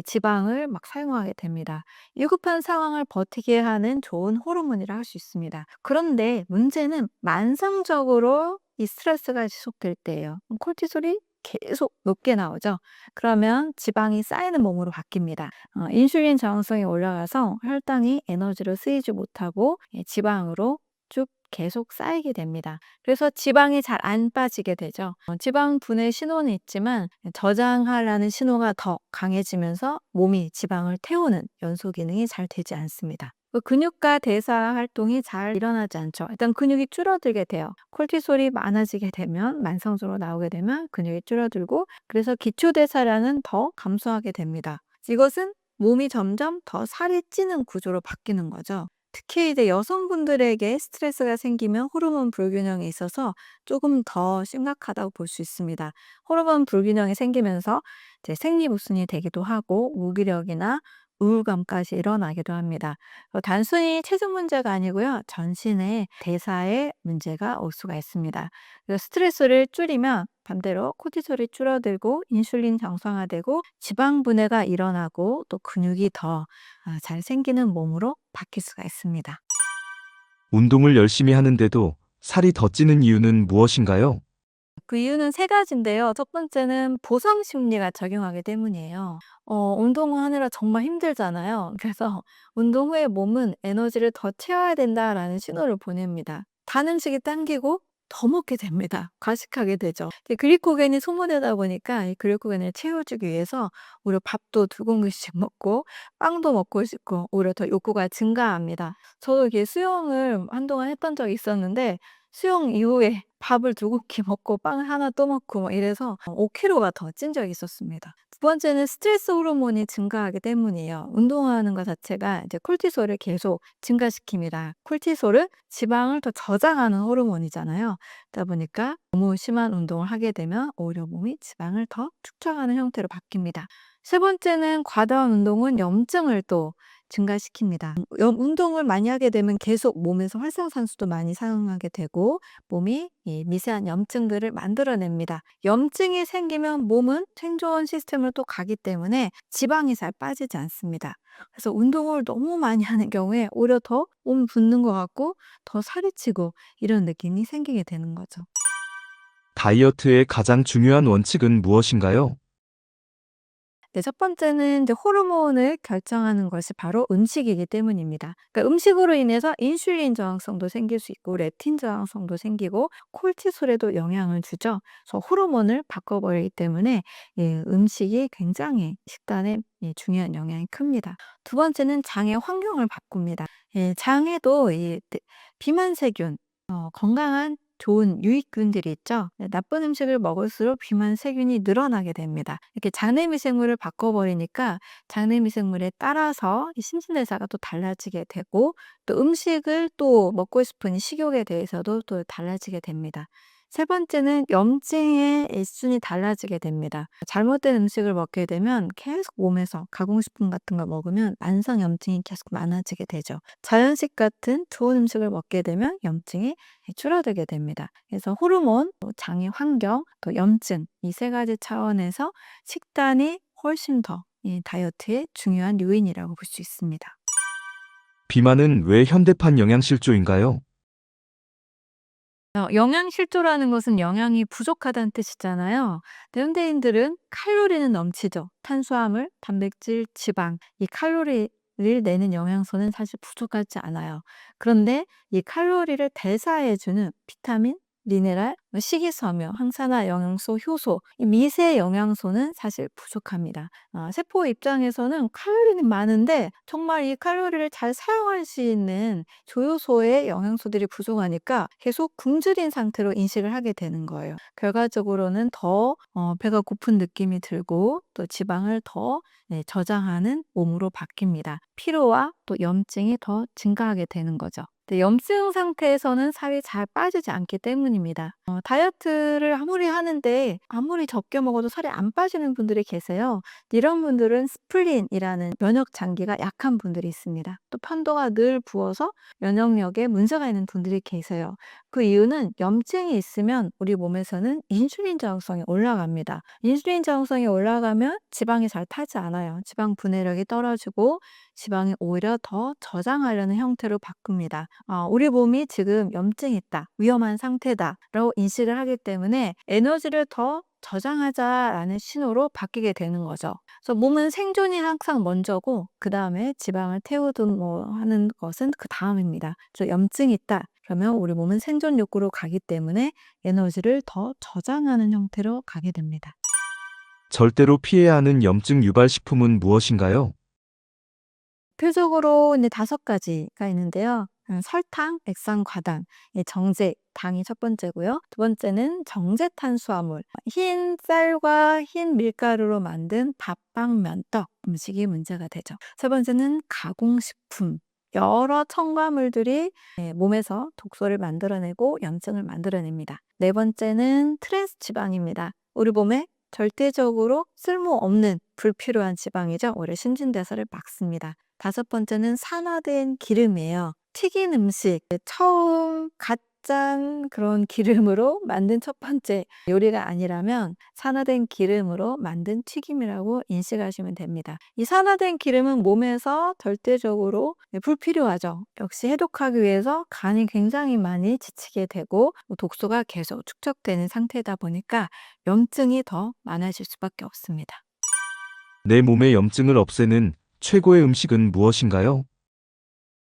지방을 막 사용하게 됩니다. 위급한 상황을 버티게 하는 좋은 호르몬이라 할 수 있습니다. 그런데 문제는 만성적으로 이 스트레스가 지속될 때예요. 콜티솔이 계속 높게 나오죠. 그러면 지방이 쌓이는 몸으로 바뀝니다. 인슐린 저항성이 올라가서 혈당이 에너지로 쓰이지 못하고 지방으로 쭉 계속 쌓이게 됩니다. 그래서 지방이 잘 안 빠지게 되죠. 지방 분해 신호는 있지만 저장하라는 신호가 더 강해지면서 몸이 지방을 태우는 연소 기능이 잘 되지 않습니다. 근육과 대사 활동이 잘 일어나지 않죠. 일단 근육이 줄어들게 돼요. 콜티솔이 많아지게 되면 만성적으로 나오게 되면 근육이 줄어들고 그래서 기초대사량은 더 감소하게 됩니다. 이것은 몸이 점점 더 살이 찌는 구조로 바뀌는 거죠. 특히 이제 여성분들에게 스트레스가 생기면 호르몬 불균형이 있어서 조금 더 심각하다고 볼 수 있습니다. 호르몬 불균형이 생기면서 이제 생리부순이 되기도 하고 무기력이나 우울감까지 일어나기도 합니다. 단순히 체중 문제가 아니고요. 전신의 대사에 문제가 올 수가 있습니다. 그래서 스트레스를 줄이면 반대로 코티솔이 줄어들고 인슐린 정상화되고 지방 분해가 일어나고 또 근육이 더 잘 생기는 몸으로 바뀔 수가 있습니다. 운동을 열심히 하는데도 살이 더 찌는 이유는 무엇인가요? 그 이유는 세 가지인데요. 첫 번째는 보상 심리가 작용하기 때문이에요. 운동을 하느라 정말 힘들잖아요. 그래서 운동 후에 몸은 '에너지를 더 채워야 된다.'라는 신호를 보냅니다. 단 음식이 당기고 더 먹게 됩니다. 과식하게 되죠. 이제 글리코겐이 소모되다 보니까 이 글리코겐을 채워주기 위해서 오히려 밥도 두 공기씩 먹고 빵도 먹고 싶고 오히려 더 욕구가 증가합니다. 저도 이렇게 수영을 한동안 했던 적이 있었는데 수영 이후에 밥을 두 공기 먹고 빵을 하나 또 먹고 막 이래서 5kg가 더 찐 적이 있었습니다. 두 번째는 스트레스 호르몬이 증가하기 때문이에요. 운동하는 것 자체가 이제 콜티솔을 계속 증가시킵니다. 콜티솔은 지방을 더 저장하는 호르몬이잖아요. 그러다 보니까 너무 심한 운동을 하게 되면 오히려 몸이 지방을 더 축적하는 형태로 바뀝니다. 세 번째는 과다한 운동은 염증을 또 증가시킵니다. 운동을 많이 하게 되면 계속 몸에서 활성산소도 많이 사용하게 되고 몸이 이 미세한 염증들을 만들어냅니다. 염증이 생기면 몸은 생존 시스템을 또 가기 때문에 지방이 잘 빠지지 않습니다. 그래서 운동을 너무 많이 하는 경우에 오히려 더 몸 붓는 것 같고 더 살이 찌고 이런 느낌이 생기게 되는 거죠. 다이어트의 가장 중요한 원칙은 무엇인가요? 네, 첫 번째는 이제 호르몬을 결정하는 것이 바로 음식이기 때문입니다. 그러니까 음식으로 인해서 인슐린 저항성도 생길 수 있고 렙틴 저항성도 생기고 콜티솔에도 영향을 주죠. 그래서 호르몬을 바꿔버리기 때문에 예, 음식이 굉장히 식단에 예, 중요한 영향이 큽니다. 두 번째는 장의 환경을 바꿉니다. 예, 장에도 비만 세균, 건강한 좋은 유익균들이 있죠. 나쁜 음식을 먹을수록 비만 세균이 늘어나게 됩니다. 이렇게 장내 미생물을 바꿔버리니까 장내 미생물에 따라서 이 신진대사가 또 달라지게 되고 또 음식을 또 먹고 싶은 이 식욕에 대해서도 또 달라지게 됩니다. 세 번째는 염증의 일순이 달라지게 됩니다. 잘못된 음식을 먹게 되면 계속 몸에서 가공식품 같은 걸 먹으면 만성 염증이 계속 많아지게 되죠. 자연식 같은 좋은 음식을 먹게 되면 염증이 줄어들게 됩니다. 그래서 호르몬, 또 장의 환경, 또 염증 이 세 가지 차원에서 식단이 훨씬 더 이 다이어트의 중요한 요인이라고 볼 수 있습니다. 비만은 왜 현대판 영양실조인가요? 영양실조라는 것은 영양이 부족하다는 뜻이잖아요. 근데 현대인들은 칼로리는 넘치죠. 탄수화물, 단백질, 지방, 이 칼로리를 내는 영양소는 사실 부족하지 않아요. 그런데 이 칼로리를 대사해주는 비타민, 미네랄, 식이섬유, 항산화 영양소, 효소, 이 미세 영양소는 사실 부족합니다. 세포 입장에서는 칼로리는 많은데 정말 이 칼로리를 잘 사용할 수 있는 조효소의 영양소들이 부족하니까 계속 굶주린 상태로 인식을 하게 되는 거예요. 결과적으로는 더 배가 고픈 느낌이 들고 또 지방을 더 네, 저장하는 몸으로 바뀝니다. 피로와 또 염증이 더 증가하게 되는 거죠. 근데 염증 상태에서는 살이 잘 빠지지 않기 때문입니다. 다이어트를 아무리 하는데 아무리 적게 먹어도 살이 안 빠지는 분들이 계세요. 이런 분들은 스플린이라는 면역 장기가 약한 분들이 있습니다. 또 편도가 늘 부어서 면역력에 문제가 있는 분들이 계세요. 그 이유는 염증이 있으면 우리 몸에서는 인슐린 저항성이 올라갑니다. 인슐린 저항성이 올라가면 지방이 잘 타지 않아요. 지방 분해력이 떨어지고 지방이 오히려 더 저장하려는 형태로 바꿉니다. 우리 몸이 지금 염증이 있다, 위험한 상태다라고 인식을 하기 때문에 에너지를 더 저장하자라는 신호로 바뀌게 되는 거죠. 그래서 몸은 생존이 항상 먼저고 그 다음에 지방을 태우든 뭐 하는 것은 그 다음입니다. 그래서 염증이 있다. 그러면 우리 몸은 생존 욕구로 가기 때문에 에너지를 더 저장하는 형태로 가게 됩니다. 절대로 피해야 하는 염증 유발 식품은 무엇인가요? 대표적으로 이제 5가지가 있는데요. 설탕, 액상과당, 정제, 당이 첫 번째고요. 두 번째는 정제 탄수화물, 흰 쌀과 흰 밀가루로 만든 밥, 빵, 면떡 음식이 문제가 되죠. 세 번째는 가공식품. 여러 첨가물들이 몸에서 독소를 만들어내고 염증을 만들어냅니다. 네 번째는 트랜스 지방입니다. 우리 몸에 절대적으로 쓸모없는 불필요한 지방이죠. 오래 신진대사를 막습니다. 다섯 번째는 산화된 기름이에요. 튀긴 음식, 처음 갓 짠 그런 기름으로 만든 첫 번째 요리가 아니라면 산화된 기름으로 만든 튀김이라고 인식하시면 됩니다. 이 산화된 기름은 몸에서 절대적으로 불필요하죠. 역시 해독하기 위해서 간이 굉장히 많이 지치게 되고 독소가 계속 축적되는 상태다 보니까 염증이 더 많아질 수밖에 없습니다. 내 몸의 염증을 없애는 최고의 음식은 무엇인가요?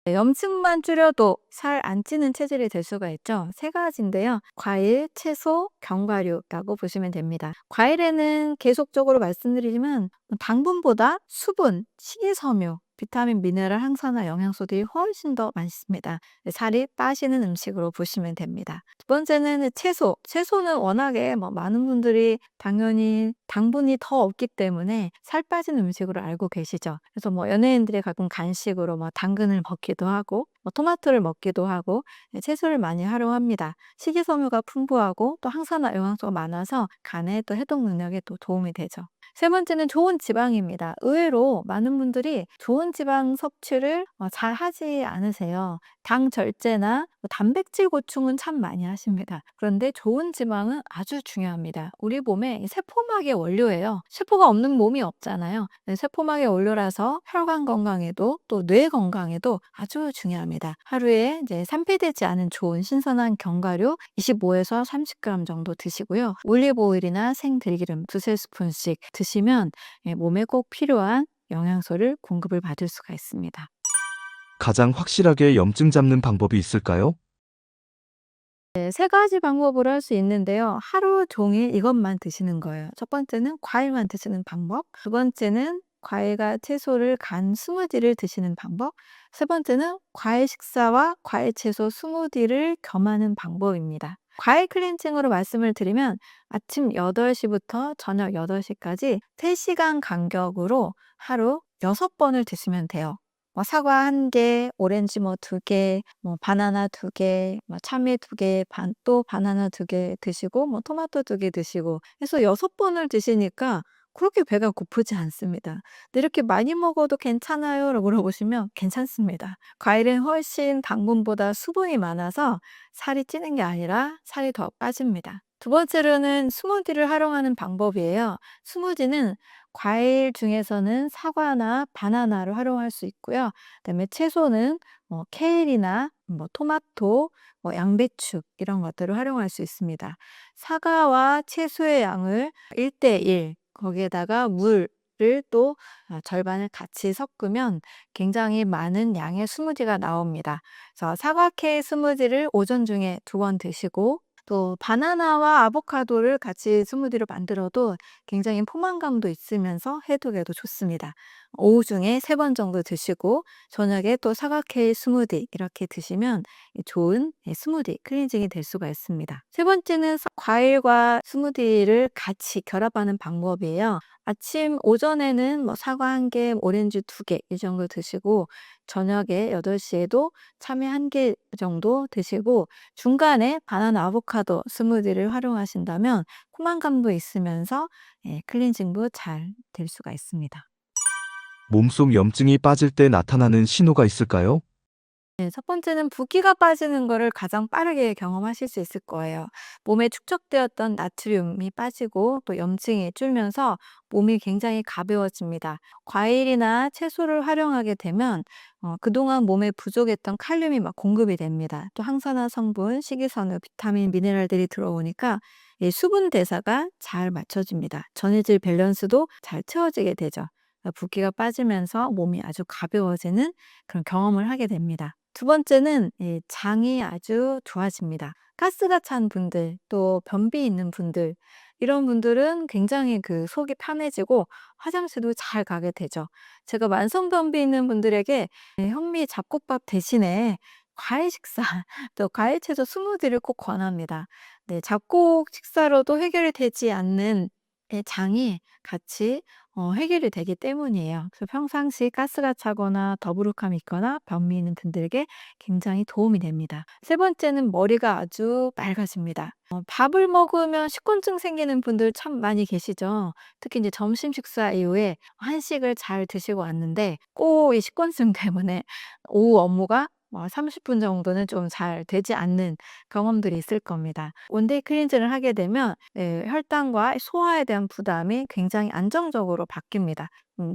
네, 염증만 줄여도 살 안 찌는 체질이 될 수가 있죠. 세 가지인데요. 과일, 채소, 견과류라고 보시면 됩니다. 과일에는 계속적으로 말씀드리지만 당분보다 수분, 식이섬유, 비타민, 미네랄, 항산화, 영양소들이 훨씬 더 많습니다. 네, 살이 빠지는 음식으로 보시면 됩니다. 두 번째는 채소. 채소는 워낙에 많은 분들이 당연히 당분이 더 없기 때문에 살 빠진 음식으로 알고 계시죠. 그래서 연예인들이 가끔 간식으로 당근을 먹기도 하고 토마토를 먹기도 하고 채소를 많이 활용합니다. 식이섬유가 풍부하고 또 항산화 영양소가 많아서 간의 또 해독 능력에 또 도움이 되죠. 세 번째는 좋은 지방입니다. 의외로 많은 분들이 좋은 지방 섭취를 잘 하지 않으세요. 당 절제나 단백질 보충은 참 많이 하십니다. 그런데 좋은 지방은 아주 중요합니다. 우리 몸의 세포막의 원료예요. 세포가 없는 몸이 없잖아요. 세포막의 원료라서 혈관 건강에도 또 뇌 건강에도 아주 중요합니다. 하루에 이제 산패되지 않은 좋은 신선한 견과류 25에서 30g 정도 드시고요. 올리브 오일이나 생들기름 두세 스푼씩 드시면 몸에 꼭 필요한 영양소를 공급을 받을 수가 있습니다. 가장 확실하게 염증 잡는 방법이 있을까요? 네, 세 가지 방법으로 할 수 있는데요. 하루 종일 이것만 드시는 거예요. 첫 번째는 과일만 드시는 방법, 두 번째는 과일과 채소를 간 스무디를 드시는 방법, 세 번째는 과일 식사와 과일 채소 스무디를 겸하는 방법입니다. 과일 클렌징으로 말씀을 드리면 아침 8시부터 저녁 8시까지 3시간 간격으로 하루 6번을 드시면 돼요. 사과 1개, 오렌지 2개, 바나나 2개, 참외 2개, 또 바나나 2개 드시고 토마토 2개 드시고 해서 6번을 드시니까 그렇게 배가 고프지 않습니다. 근데 "이렇게 많이 먹어도 괜찮아요?"라고 물어보시면 괜찮습니다. 과일은 훨씬 당분보다 수분이 많아서 살이 찌는 게 아니라 살이 더 빠집니다. 두 번째로는 스무디를 활용하는 방법이에요. 스무디는 과일 중에서는 사과나 바나나를 활용할 수 있고요. 그다음에 채소는 케일이나 토마토, 양배추 이런 것들을 활용할 수 있습니다. 사과와 채소의 양을 1대1 거기에다가 물을 또 절반을 같이 섞으면 굉장히 많은 양의 스무디가 나옵니다. 그래서 사과 케일 스무디를 오전 중에 2번 드시고 또 바나나와 아보카도를 같이 스무디로 만들어도 굉장히 포만감도 있으면서 해독에도 좋습니다. 오후 중에 3번 정도 드시고 저녁에 또 사과 케일 스무디 이렇게 드시면 좋은 스무디 클렌징이 될 수가 있습니다. 세 번째는 과일과 스무디를 같이 결합하는 방법이에요. 아침 오전에는 사과 1개, 오렌지 2개 이 정도 드시고 저녁에 8시에도 참외 1개 정도 드시고 중간에 바나나 아보카도 스무디를 활용하신다면 포만감도 있으면서 클렌징도 잘 될 수가 있습니다. 몸속 염증이 빠질 때 나타나는 신호가 있을까요? 네, 첫 번째는 붓기가 빠지는 거를 가장 빠르게 경험하실 수 있을 거예요. 몸에 축적되었던 나트륨이 빠지고 또 염증이 줄면서 몸이 굉장히 가벼워집니다. 과일이나 채소를 활용하게 되면 그동안 몸에 부족했던 칼륨이 공급이 됩니다. 또 항산화 성분, 식이섬유, 비타민, 미네랄들이 들어오니까 이 수분 대사가 잘 맞춰집니다. 전해질 밸런스도 잘 채워지게 되죠. 붓기가 빠지면서 몸이 아주 가벼워지는 그런 경험을 하게 됩니다. 두 번째는 장이 아주 좋아집니다. 가스가 찬 분들, 또 변비 있는 분들, 이런 분들은 굉장히 속이 편해지고 화장실도 잘 가게 되죠. 제가 만성 변비 있는 분들에게 현미 잡곡밥 대신에 과일 식사, 또 과일 채소 스무디를 꼭 권합니다. 네, 잡곡 식사로도 해결이 되지 않는 장이 같이 해결이 되기 때문이에요. 그래서 평상시 가스가 차거나 더부룩함이 있거나 변비 있는 분들에게 굉장히 도움이 됩니다. 세 번째는 머리가 아주 맑아집니다. 밥을 먹으면 식곤증 생기는 분들 참 많이 계시죠. 특히 이제 점심 식사 이후에 한식을 잘 드시고 왔는데 꼭 이 식곤증 때문에 오후 업무가 30분 정도는 좀 잘 되지 않는 경험들이 있을 겁니다. 원데이 클렌징을 하게 되면 혈당과 소화에 대한 부담이 굉장히 안정적으로 바뀝니다.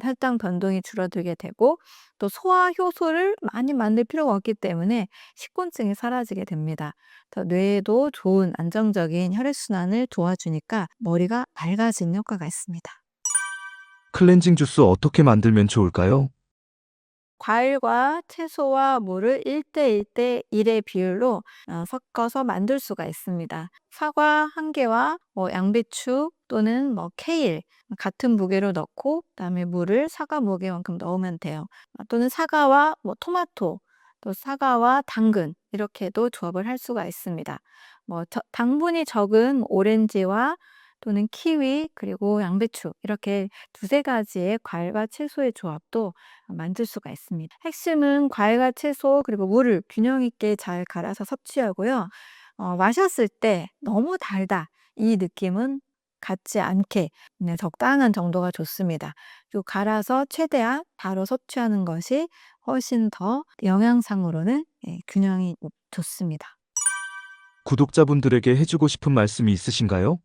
혈당 변동이 줄어들게 되고 또 소화 효소를 많이 만들 필요가 없기 때문에 식곤증이 사라지게 됩니다. 더 뇌에도 좋은 안정적인 혈액순환을 도와주니까 머리가 맑아지는 효과가 있습니다. 클렌징 주스 어떻게 만들면 좋을까요? 과일과 채소와 물을 1대 1의 비율로 섞어서 만들 수가 있습니다. 사과 1개와 양배추 또는 케일 같은 무게로 넣고 그다음에 물을 사과 무게만큼 넣으면 돼요. 또는 사과와 토마토, 또 사과와 당근 이렇게도 조합을 할 수가 있습니다. 당분이 적은 오렌지와 또는 키위 그리고 양배추 이렇게 두세 가지의 과일과 채소의 조합도 만들 수가 있습니다. 핵심은 과일과 채소 그리고 물을 균형 있게 잘 갈아서 섭취하고요. 마셨을 때 '너무 달다.' 이 느낌은 갖지 않게 그냥 적당한 정도가 좋습니다. 요 갈아서 최대한 바로 섭취하는 것이 훨씬 더 영양상으로는 균형이 좋습니다. 구독자분들에게 해주고 싶은 말씀이 있으신가요?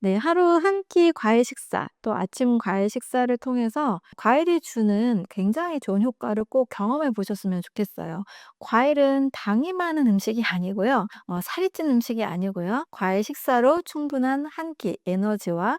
네. 하루 한 끼 과일 식사 또 아침 과일 식사를 통해서 과일이 주는 굉장히 좋은 효과를 꼭 경험해 보셨으면 좋겠어요. 과일은 당이 많은 음식이 아니고요. 살이 찐 음식이 아니고요. 과일 식사로 충분한 한 끼 에너지와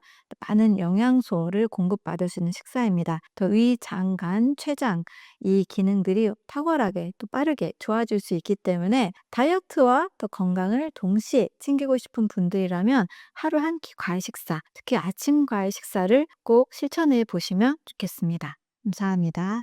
많은 영양소를 공급받을 수 있는 식사입니다. 또 위, 장, 간, 췌장 이 기능들이 탁월하게 또 빠르게 좋아질 수 있기 때문에 다이어트와 또 건강을 동시에 챙기고 싶은 분들이라면 하루 한 끼 과일 식사, 특히 아침 과일 식사를 꼭 실천해 보시면 좋겠습니다. 감사합니다.